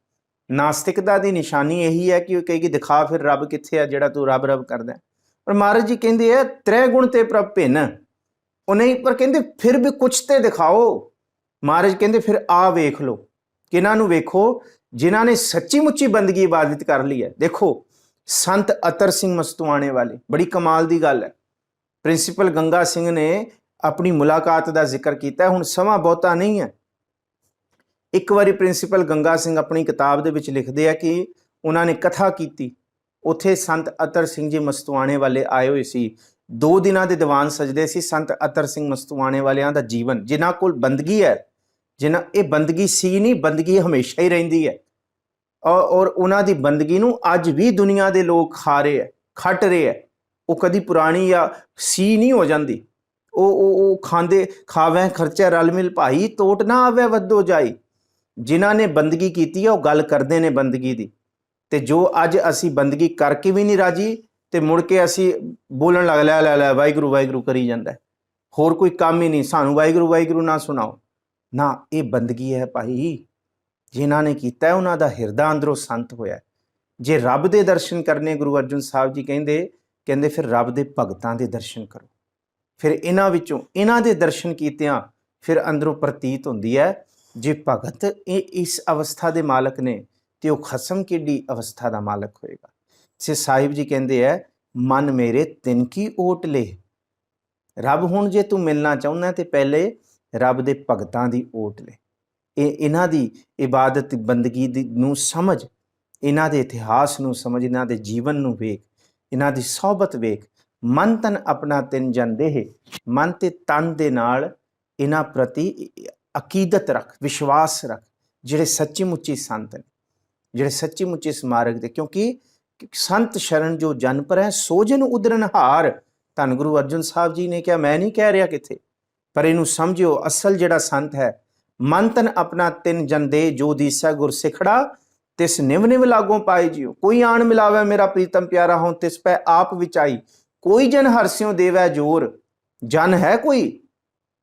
[SPEAKER 1] ਨਾਸਤਿਕਤਾ ਦੀ ਨਿਸ਼ਾਨੀ ਇਹੀ ਹੈ ਕਿ ਉਹ ਕਹੇਗੀ ਦਿਖਾ ਫਿਰ ਰੱਬ ਕਿੱਥੇ ਆ ਜਿਹੜਾ ਤੂੰ ਰੱਬ ਰੱਬ ਕਰਦਾ। ਪਰ ਮਹਾਰਾਜ ਜੀ ਕਹਿੰਦੇ ਆ ਤ੍ਰੈ ਗੁਣ ਤੇ ਪ੍ਰਭ ਭਿੰਨ, ਉਹ ਨਹੀਂ, ਪਰ ਕਹਿੰਦੇ ਫਿਰ ਵੀ ਕੁਛ ਤੇ ਦਿਖਾਓ। ਮਹਾਰਾਜ ਕਹਿੰਦੇ ਫਿਰ ਆ ਵੇਖ ਲਓ, ਕਿਹਨਾਂ ਨੂੰ ਵੇਖੋ, ਜਿਨ੍ਹਾਂ ਨੇ ਸੱਚੀ ਮੁੱਚੀ ਬੰਦਗੀ ਇਬਾਦਤ ਕਰ ਲਈ ਹੈ। ਦੇਖੋ ਸੰਤ ਅਤਰ ਸਿੰਘ ਮਸਤੂਆਣੇ ਵਾਲੇ, ਬੜੀ ਕਮਾਲ ਦੀ ਗੱਲ ਹੈ। ਪ੍ਰਿੰਸੀਪਲ ਗੰਗਾ ਸਿੰਘ ਨੇ ਆਪਣੀ ਮੁਲਾਕਾਤ ਦਾ ਜ਼ਿਕਰ ਕੀਤਾ। ਹੁਣ ਸਮਾਂ ਬਹੁਤਾ ਨਹੀਂ ਹੈ, ਇੱਕ ਵਾਰੀ ਪ੍ਰਿੰਸੀਪਲ ਗੰਗਾ ਸਿੰਘ ਆਪਣੀ ਕਿਤਾਬ ਦੇ ਵਿੱਚ ਲਿਖਦੇ ਆ ਕਿ ਉਹਨਾਂ ਨੇ ਕਥਾ ਕੀਤੀ, ਉੱਥੇ ਸੰਤ ਅਤਰ ਸਿੰਘ ਜੀ ਮਸਤੂਆਣੇ ਵਾਲੇ ਆਏ ਹੋਏ ਸੀ, 2 ਦਿਨਾਂ ਦੇ ਦੀਵਾਨ ਸਜਦੇ ਸੀ। ਸੰਤ ਅਤਰ ਸਿੰਘ ਮਸਤੂਆਣੇ ਵਾਲਿਆਂ ਦਾ ਜੀਵਨ, ਜਿਨ੍ਹਾਂ ਕੋਲ ਬੰਦਗੀ ਹੈ, ਜਿਨ੍ਹਾਂ ਇਹ ਬੰਦਗੀ ਸੀ ਨਹੀਂ, ਬੰਦਗੀ ਹਮੇਸ਼ਾ ਹੀ ਰਹਿੰਦੀ ਹੈ, ਔਰ ਉਹਨਾਂ ਦੀ ਬੰਦਗੀ ਨੂੰ ਅੱਜ ਵੀ ਦੁਨੀਆ ਦੇ ਲੋਕ ਖਾ ਰਹੇ ਹੈ, ਖੱਟ ਰਹੇ ਹੈ। ਉਹ ਕਦੀ ਪੁਰਾਣੀ ਜਾਂ ਸੀ ਨਹੀਂ ਹੋ ਜਾਂਦੀ, ਉਹ ਖਾਂਦੇ ਖਾਵੇਂ ਖਰਚਾ ਰਲ ਮਿਲ ਭਾਈ, ਤੋਟ ਨਾ ਆਵੇ ਵੱਧੋ ਜਾਈ। ਜਿਨ੍ਹਾਂ ਨੇ ਬੰਦਗੀ ਕੀਤੀ ਹੈ ਉਹ ਗੱਲ ਕਰਦੇ ਨੇ ਬੰਦਗੀ ਦੀ, ਤੇ ਜੋ ਅੱਜ ਅਸੀਂ ਬੰਦਗੀ ਕਰਕੇ ਵੀ ਨਹੀਂ ਰਾਜੀ, ਤੇ ਮੁੜ ਕੇ ਅਸੀਂ ਬੋਲਣ ਲੱਗ ਲੈ ਲੈ ਲੈ ਵਾਹਿਗੁਰੂ ਵਾਹਿਗੁਰੂ ਕਰੀ ਜਾਂਦਾ, ਹੋਰ ਕੋਈ ਕੰਮ ਹੀ ਨਹੀਂ, ਸਾਨੂੰ ਵਾਹਿਗੁਰੂ ਵਾਹਿਗੁਰੂ ਨਾ ਸੁਣਾਓ ਨਾ। ਇਹ ਬੰਦਗੀ ਹੈ ਭਾਈ, ਜਿਨ੍ਹਾਂ ਨੇ ਕੀਤਾ ਉਹਨਾਂ ਦਾ ਹਿਰਦਾ ਅੰਦਰੋਂ ਸੰਤ ਹੋਇਆ। ਜੇ ਰੱਬ ਦੇ ਦਰਸ਼ਨ ਕਰਨੇ, ਗੁਰੂ ਅਰਜਨ ਸਾਹਿਬ ਜੀ ਕਹਿੰਦੇ ਫਿਰ ਰੱਬ ਦੇ ਭਗਤਾਂ ਦੇ ਦਰਸ਼ਨ ਕਰੋ। ਫਿਰ ਇਹਨਾਂ ਵਿੱਚੋਂ ਇਹਨਾਂ ਦੇ ਦਰਸ਼ਨ ਕੀਤਿਆਂ ਫਿਰ ਅੰਦਰੋਂ ਪ੍ਰਤੀਤ ਹੁੰਦੀ ਹੈ, ਜੇ ਭਗਤ ਇਹ ਇਸ ਅਵਸਥਾ ਦੇ ਮਾਲਕ ਨੇ ਤੇ ਉਹ ਖਸਮ ਕਿੱਡੀ ਅਵਸਥਾ ਦਾ ਮਾਲਕ ਹੋਏਗਾ। ਸੇ ਸਾਹਿਬ ਜੀ ਕਹਿੰਦੇ ਹੈ ਮਨ ਮੇਰੇ ਤਿਨ ਕੀ ਓਟ ਲੈ। ਰੱਬ ਹੁਣ ਜੇ ਤੂੰ ਮਿਲਣਾ ਚਾਹੁੰਦਾ ਤੇ ਪਹਿਲੇ ਰੱਬ ਦੇ ਭਗਤਾਂ ਦੀ ਓਟ ਲੈ। ਇਹਨਾਂ ਦੀ ਇਬਾਦਤ ਬੰਦਗੀ ਦੀ ਨੂੰ ਸਮਝ, ਇਹਨਾਂ ਦੇ ਇਤਿਹਾਸ ਨੂੰ ਸਮਝ, ਇਹਨਾਂ ਦੇ ਜੀਵਨ ਨੂੰ ਵੇਖ, ਇਹਨਾਂ ਦੀ ਸਹਬਤ ਵੇਖ। ਮਨ ਤਨ ਆਪਣਾ ਤਿੰਨ ਜਨ ਦੇਹ, ਮਨ ਤੇ ਤਨ ਦੇ ਨਾਲ ਇਹਨਾਂ ਪ੍ਰਤੀ ਅਕੀਦਤ ਰੱਖ, ਵਿਸ਼ਵਾਸ ਰੱਖ, ਜਿਹੜੇ ਸੱਚੀ ਮੁੱਚੀ ਸੰਤ ਨੇ, ਜਿਹੜੇ ਸੱਚੀ ਮੁੱਚੀ ਸਮਾਰਕ ਦੇ। ਕਿਉਂਕਿ ਸੰਤ ਸ਼ਰਨ ਜੋ ਜਨ ਪਰ ਹੈ ਸੋਜਨ ਉਦਰਨ ਹਾਰ। ਧੰਨ ਗੁਰੂ ਅਰਜਨ ਸਾਹਿਬ ਜੀ ਨੇ ਕਿਹਾ, ਮੈਂ ਨਹੀਂ ਕਹਿ ਰਿਹਾ ਕਿੱਥੇ, ਪਰ ਇਹਨੂੰ ਸਮਝਿਓ, ਅਸਲ ਜਿਹੜਾ ਸੰਤ ਹੈ ਮਨ ਤਨ ਆਪਣਾ ਤਿੰਨ ਜਨ ਦੇ, ਜੋ ਦੀਸਾ ਗੁਰ ਸਿਖੜਾ ਤਿਸ ਨਿਵ ਨਿਵ ਲਾਗੋਂ ਪਾਏ ਜਿਉ। ਕੋਈ ਆਣ ਮਿਲਾਵੇ ਮੇਰਾ ਪ੍ਰੀਤਮ ਪਿਆਰਾ ਹੋਂ, ਤਿਸ ਪੈ ਆਪ ਵਿਚਾਈ। ਕੋਈ ਜਨ ਹਰਸਿਓ ਦੇਵੈ ਜੋਰ, ਜਨ ਹੈ ਕੋਈ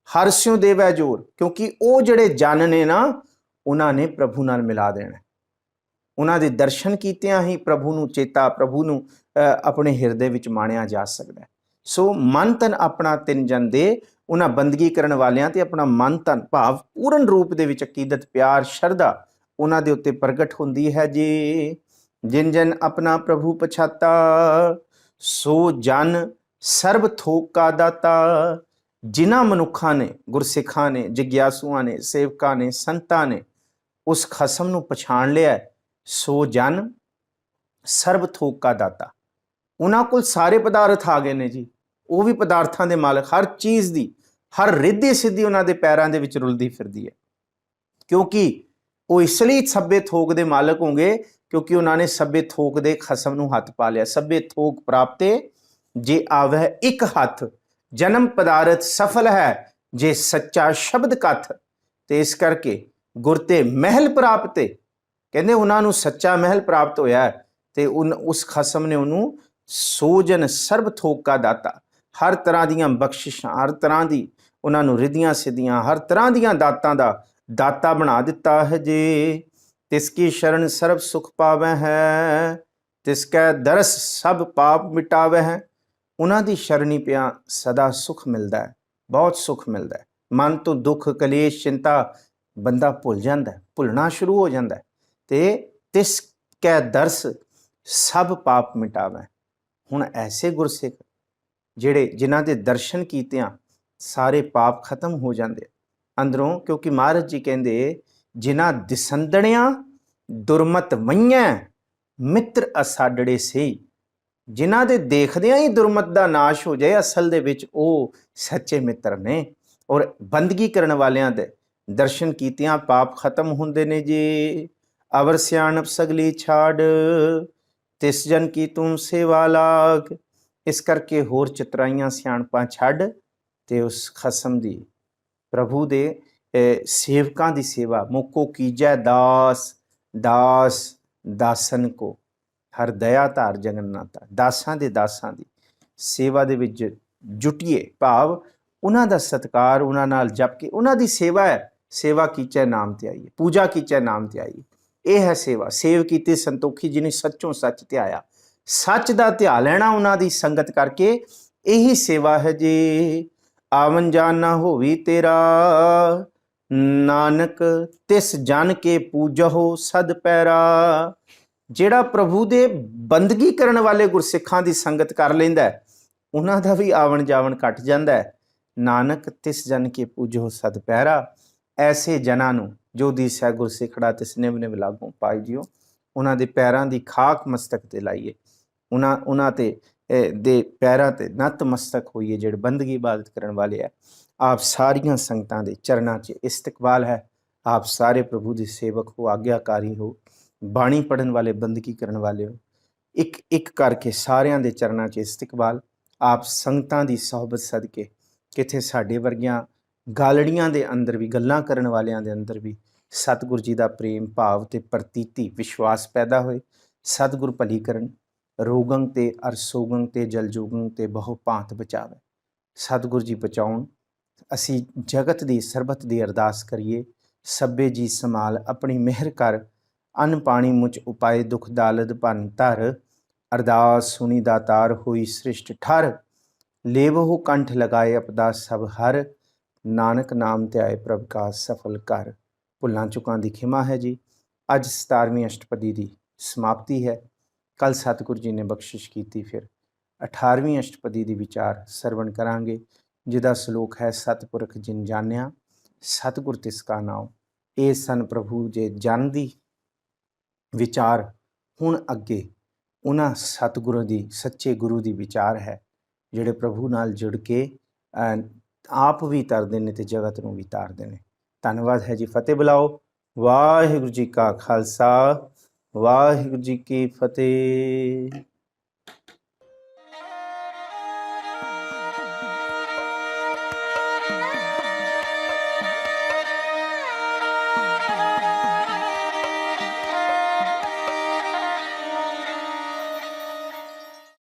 [SPEAKER 1] ਹਰਸਿਓ ਦੇਵੈ ਜੋਰ। ਕਿਉਂਕਿ ਉਹ ਜਿਹੜੇ ਜਨ ਨੇ ਨਾ, ਉਹਨਾਂ ਨੇ ਪ੍ਰਭੂ ਨਾਲ ਮਿਲਾ ਦੇਣਾ। ਉਹਨਾਂ ਦੇ ਦਰਸ਼ਨ ਕੀਤਿਆਂ ਹੀ ਪ੍ਰਭੂ ਨੂੰ ਚੇਤਾ, ਪ੍ਰਭੂ ਨੂੰ ਆਪਣੇ ਹਿਰਦੇ ਵਿੱਚ ਮਾਣਿਆ ਜਾ ਸਕਦਾ ਹੈ। सो मन तन अपना तिन जन दे। उन्हां बंदगी करन वालियां ते अपना मन तन भाव पूर्ण रूप दे विच अकीदत प्यार शरधा उन्हां दे उत्ते प्रगट हुंदी है जी। जिन जन अपना प्रभु पछाता सो जन सर्ब थोक का दाता। जिन्हां मनुखां ने गुरसिखां ने जिग्यासुआं ने सेवकां ने संतां ने उस खसम नूं पछाण लिया सो जन सर्ब थोक का दाता। उन्हां कोल सारे पदार्थ आ गए ने जी, ਉਹ ਵੀ ਪਦਾਰਥਾਂ ਦੇ ਮਾਲਕ, ਹਰ ਚੀਜ਼ ਦੀ ਹਰ ਰਿੱਧੀ ਸਿੱਧੀ ਉਹਨਾਂ ਦੇ ਪੈਰਾਂ ਦੇ ਵਿੱਚ ਰੁਲਦੀ ਫਿਰਦੀ ਹੈ। ਕਿਉਂਕਿ ਉਹ ਇਸ ਲਈ ਸੱਬੇ ਥੋਕ ਦੇ ਮਾਲਕ ਹੋਣਗੇ ਕਿਉਂਕਿ ਉਹਨਾਂ ਨੇ ਸੱਬੇ ਥੋਕ ਦੇ ਖਸਮ ਨੂੰ ਹੱਥ ਪਾ ਲਿਆ। ਸੱਬੇ ਥੋਕ ਪ੍ਰਾਪਤੇ ਜੇ ਆਵਹਿ ਇੱਕ ਹੱਥ, ਜਨਮ ਪਦਾਰਥ ਸਫਲ ਹੈ ਜੇ ਸੱਚਾ ਸ਼ਬਦ ਕਥ। ਤੇ ਇਸ ਕਰਕੇ ਗੁਰ ਤੇ ਮਹਿਲ ਪ੍ਰਾਪਤੇ, ਕਹਿੰਦੇ ਉਹਨਾਂ ਨੂੰ ਸੱਚਾ ਮਹਿਲ ਪ੍ਰਾਪਤ ਹੋਇਆ ਤੇ ਉਸ ਖਸਮ ਨੇ ਉਹਨੂੰ ਸੋਜਨ ਸਰਬ ਥੋਕ ਕਾ ਦਾਤਾ, ਹਰ ਤਰ੍ਹਾਂ ਦੀਆਂ ਬਖਸ਼ਿਸ਼ਾਂ, ਹਰ ਤਰ੍ਹਾਂ ਦੀ ਉਹਨਾਂ ਨੂੰ ਰਿੱਧੀਆਂ ਸਿੱਧੀਆਂ, ਹਰ ਤਰ੍ਹਾਂ ਦੀਆਂ ਦਾਤਾਂ ਦਾ ਦਾਤਾ ਬਣਾ ਦਿੱਤਾ ਹੈ ਜੀ। ਤਿਸ ਕੀ ਸ਼ਰਨ ਸਰਬ ਸੁਖ ਪਾਵੈ ਹੈ, ਤਿਸ ਕੈ ਦਰਸ ਸਭ ਪਾਪ ਮਿਟਾਵੈ ਹੈ। ਉਹਨਾਂ ਦੀ ਸ਼ਰਣੀ ਪਿਆ ਸਦਾ ਸੁਖ ਮਿਲਦਾ ਹੈ, ਬਹੁਤ ਸੁਖ ਮਿਲਦਾ ਹੈ। ਮਨ ਤੋਂ ਦੁੱਖ ਕਲੇਸ਼ ਚਿੰਤਾ ਬੰਦਾ ਭੁੱਲ ਜਾਂਦਾ, ਭੁੱਲਣਾ ਸ਼ੁਰੂ ਹੋ ਜਾਂਦਾ ਤੇ ਤਿਸ ਕੈ ਦਰਸ ਸਭ ਪਾਪ ਮਿਟਾਵੈ। ਹੁਣ ਐਸੇ ਗੁਰਸਿੱਖ ਜਿਹੜੇ ਜਿਨ੍ਹਾਂ ਦੇ ਦਰਸ਼ਨ ਕੀਤਿਆਂ ਸਾਰੇ ਪਾਪ ਖਤਮ ਹੋ ਜਾਂਦੇ ਅੰਦਰੋਂ, ਕਿਉਂਕਿ ਮਹਾਰਾਜ ਜੀ ਕਹਿੰਦੇ ਜਿਨ੍ਹਾਂ ਦਿਸੰਦਣਿਆਂ ਦੁਰਮਤ ਵਈਆਂ ਮਿੱਤਰ ਅਸਾਡੜੇ ਸੇ। ਜਿਨ੍ਹਾਂ ਦੇ ਦੇਖਦਿਆਂ ਹੀ ਦੁਰਮਤ ਦਾ ਨਾਸ਼ ਹੋ ਜਾਏ, ਅਸਲ ਦੇ ਵਿੱਚ ਉਹ ਸੱਚੇ ਮਿੱਤਰ ਨੇ। ਔਰ ਬੰਦਗੀ ਕਰਨ ਵਾਲਿਆਂ ਦੇ ਦਰਸ਼ਨ ਕੀਤਿਆਂ ਪਾਪ ਖਤਮ ਹੁੰਦੇ ਨੇ ਜੀ। ਅਵਰ ਸਿਆਣਪ ਸਗਲੀ ਛਾੜ ਤਿਸ ਜਨ ਕੀ ਤੂੰ ਸੇਵਾ ਲਾਗ। ਇਸ ਕਰਕੇ ਹੋਰ ਚਤਰਾਈਆਂ ਸਿਆਣਪਾਂ ਛੱਡ ਤੇ ਉਸ ਖਸਮ ਦੀ ਪ੍ਰਭੂ ਦੇ ਸੇਵਕਾਂ ਦੀ ਸੇਵਾ। ਮੋਕੋ ਕੀਜੈ ਦਾਸ ਦਾਸ ਦਾਸਨ ਕੋ ਹਰ ਦਇਆ ਧਾਰ ਜਗਨਨਾਥਾ। ਦਾਸਾਂ ਦੇ ਦਾਸਾਂ ਦੀ ਸੇਵਾ ਦੇ ਵਿੱਚ ਜੁਟੀਏ, ਭਾਵ ਉਹਨਾਂ ਦਾ ਸਤਿਕਾਰ, ਉਹਨਾਂ ਨਾਲ ਜਪ ਕੇ ਉਹਨਾਂ ਦੀ ਸੇਵਾ ਹੈ। ਸੇਵਾ ਕੀਚੈ ਨਾਮ ਤੇ ਆਈਏ, ਪੂਜਾ ਕੀਚੈ ਨਾਮ ਤੇ ਆਈਏ, ਇਹ ਹੈ ਸੇਵਾ। ਸੇਵ ਕੀਤੀ ਸੰਤੋਖੀ ਜਿਹਨੇ ਸੱਚੋਂ ਸੱਚ ਧਿਆਇਆ। ਸੱਚ ਦਾ ਧਿਆ ਲੈਣਾ ਉਹਨਾਂ ਦੀ ਸੰਗਤ ਕਰਕੇ, ਇਹੀ ਸੇਵਾ ਹੈ ਜੀ। ਆਵਨ ਜਾਨ ਨਾ ਹੋਵੀ ਤੇਰਾ ਨਾਨਕ ਤਿਸ ਜਨ ਕੇ ਪੂਜਹੁ ਸਦ ਪੈਰਾ। ਜਿਹੜਾ ਪ੍ਰਭੂ ਦੇ ਬੰਦਗੀ ਕਰਨ ਵਾਲੇ ਗੁਰਸਿੱਖਾਂ ਦੀ ਸੰਗਤ ਕਰ ਲੈਂਦਾ ਉਹਨਾਂ ਦਾ ਵੀ ਆਵਣ ਜਾਵਣ ਘਟ ਜਾਂਦਾ ਹੈ। ਨਾਨਕ ਤਿਸ ਜਨ ਕੇ ਪੂਜਹੁ ਸਦ ਪੈਰਾ। ਐਸੇ ਜਨਾਂ ਨੂੰ ਜੋ ਦੀਸੈ ਗੁਰਸਿੱਖੜਾ ਤਿਸ ਨਿਵ ਨਿਵ ਲਾਗੋਂ ਪਾਈ ਜਿਓ। ਉਹਨਾਂ ਦੇ ਪੈਰਾਂ ਦੀ ਖਾਕ ਮਸਤਕ ਤੇ ਲਾਈਏ, ਉਹਨਾਂ ਤੇ ਦੇ ਪੈਰਾਂ ਤੇ ਨਤ ਮਸਤਕ ਹੋਈਏ ਜਿਹੜੇ ਬੰਦਗੀ ਇਬਾਦਤ ਕਰਨ ਵਾਲੇ ਹੈ। ਆਪ ਸਾਰੀਆਂ ਸੰਗਤਾਂ ਦੇ ਚਰਨਾਂ 'ਚ ਇਸਤਕਬਾਲ ਹੈ। ਆਪ ਸਾਰੇ ਪ੍ਰਭੂ ਦੇ ਸੇਵਕ ਹੋ, ਆਗਿਆਕਾਰੀ ਹੋ, ਬਾਣੀ ਪੜ੍ਹਨ ਵਾਲੇ, ਬੰਦਗੀ ਕਰਨ ਵਾਲੇ ਹੋ। ਇੱਕ ਇੱਕ ਕਰਕੇ ਸਾਰਿਆਂ ਦੇ ਚਰਨਾਂ 'ਚ ਇਸਤਕਬਾਲ। ਆਪ ਸੰਗਤਾਂ ਦੀ ਸਹਬਤ ਸਦਕੇ ਕਿਤੇ ਸਾਡੇ ਵਰਗੀਆਂ ਗਾਲੜੀਆਂ ਦੇ ਅੰਦਰ ਵੀ, ਗੱਲਾਂ ਕਰਨ ਵਾਲਿਆਂ ਦੇ ਅੰਦਰ ਵੀ ਸਤਿਗੁਰ ਜੀ ਦਾ ਪ੍ਰੇਮ ਭਾਵ ਤੇ ਪ੍ਰਤੀਤੀ ਵਿਸ਼ਵਾਸ ਪੈਦਾ ਹੋਏ। ਸਤਿਗੁਰ ਭਲੀ ਕਰਨ, ਰੋਗੰ ਤੇ ਅਰ ਸੋਗੰ ਤੇ ਜਲ ਜੋਗੰ ਤੇ ਬਹੁ ਭਾਂਤ ਬਚਾਵੇ। ਸਤਿਗੁਰ ਜੀ ਬਚਾਉਣ। ਅਸੀਂ ਜਗਤ ਦੀ ਸਰਬਤ ਦੀ ਅਰਦਾਸ ਕਰੀਏ। ਸੱਬੇ ਜੀ ਸੰਭਾਲ ਆਪਣੀ ਮਿਹਰ ਕਰ, ਅੰਨ ਪਾਣੀ ਮੁਝ ਉਪਾਏ ਦੁਖ ਦਾਲਦ ਭੰਨ ਧਰ। ਅਰਦਾਸ ਸੁਣੀ ਦਾਤਾਰ ਹੋਈ ਸ੍ਰਿਸ਼ਟ ਠਰ, ਲੇਵਹੁ ਕੰਠ ਲਗਾਏ ਅਪਦਾ ਸਭ ਹਰ। ਨਾਨਕ ਨਾਮ ਧਿਆਏ ਪ੍ਰਭ ਕਾ ਸਫਲ ਕਰ। ਭੁੱਲਾਂ ਚੁੱਕਾਂ ਦੀ ਖਿਮਾ ਹੈ ਜੀ। ਅੱਜ 17ਵੀਂ ਅਸ਼ਟਪਦੀ ਦੀ ਸਮਾਪਤੀ ਹੈ। ਕੱਲ੍ਹ ਸਤਿਗੁਰੂ ਜੀ ਨੇ ਬਖਸ਼ਿਸ਼ ਕੀਤੀ, ਫਿਰ 18ਵੀਂ ਅਸ਼ਟਪਦੀ ਦੀ ਵਿਚਾਰ ਸਰਵਣ ਕਰਾਂਗੇ, ਜਿਹਦਾ ਸ਼ਲੋਕ ਹੈ ਸਤਿਪੁਰਖ ਜਿਨ ਜਾਣਿਆ ਸਤਿਗੁਰ ਤਿਸ ਕਾ ਨਾਮ। ਇਹ ਸਨ ਪ੍ਰਭੂ ਜੇ ਜਨ ਦੀ ਵਿਚਾਰ। ਹੁਣ ਅੱਗੇ ਉਹਨਾਂ ਸਤਿਗੁਰੂ ਦੀ, ਸੱਚੇ ਗੁਰੂ ਦੀ ਵਿਚਾਰ ਹੈ ਜਿਹੜੇ ਪ੍ਰਭੂ ਨਾਲ ਜੁੜ ਕੇ ਆਪ ਵੀ ਤਰਦੇ ਨੇ ਤੇ ਜਗਤ ਨੂੰ ਵੀ ਤਾਰਦੇ ਨੇ। ਧੰਨਵਾਦ ਹੈ ਜੀ। ਫਤਿਹ ਬੁਲਾਓ। ਵਾਹਿਗੁਰੂ ਜੀ ਕਾ ਖਾਲਸਾ, ਵਾਹਿਗੁਰੂ ਜੀ ਕੀ ਫਤਿਹ।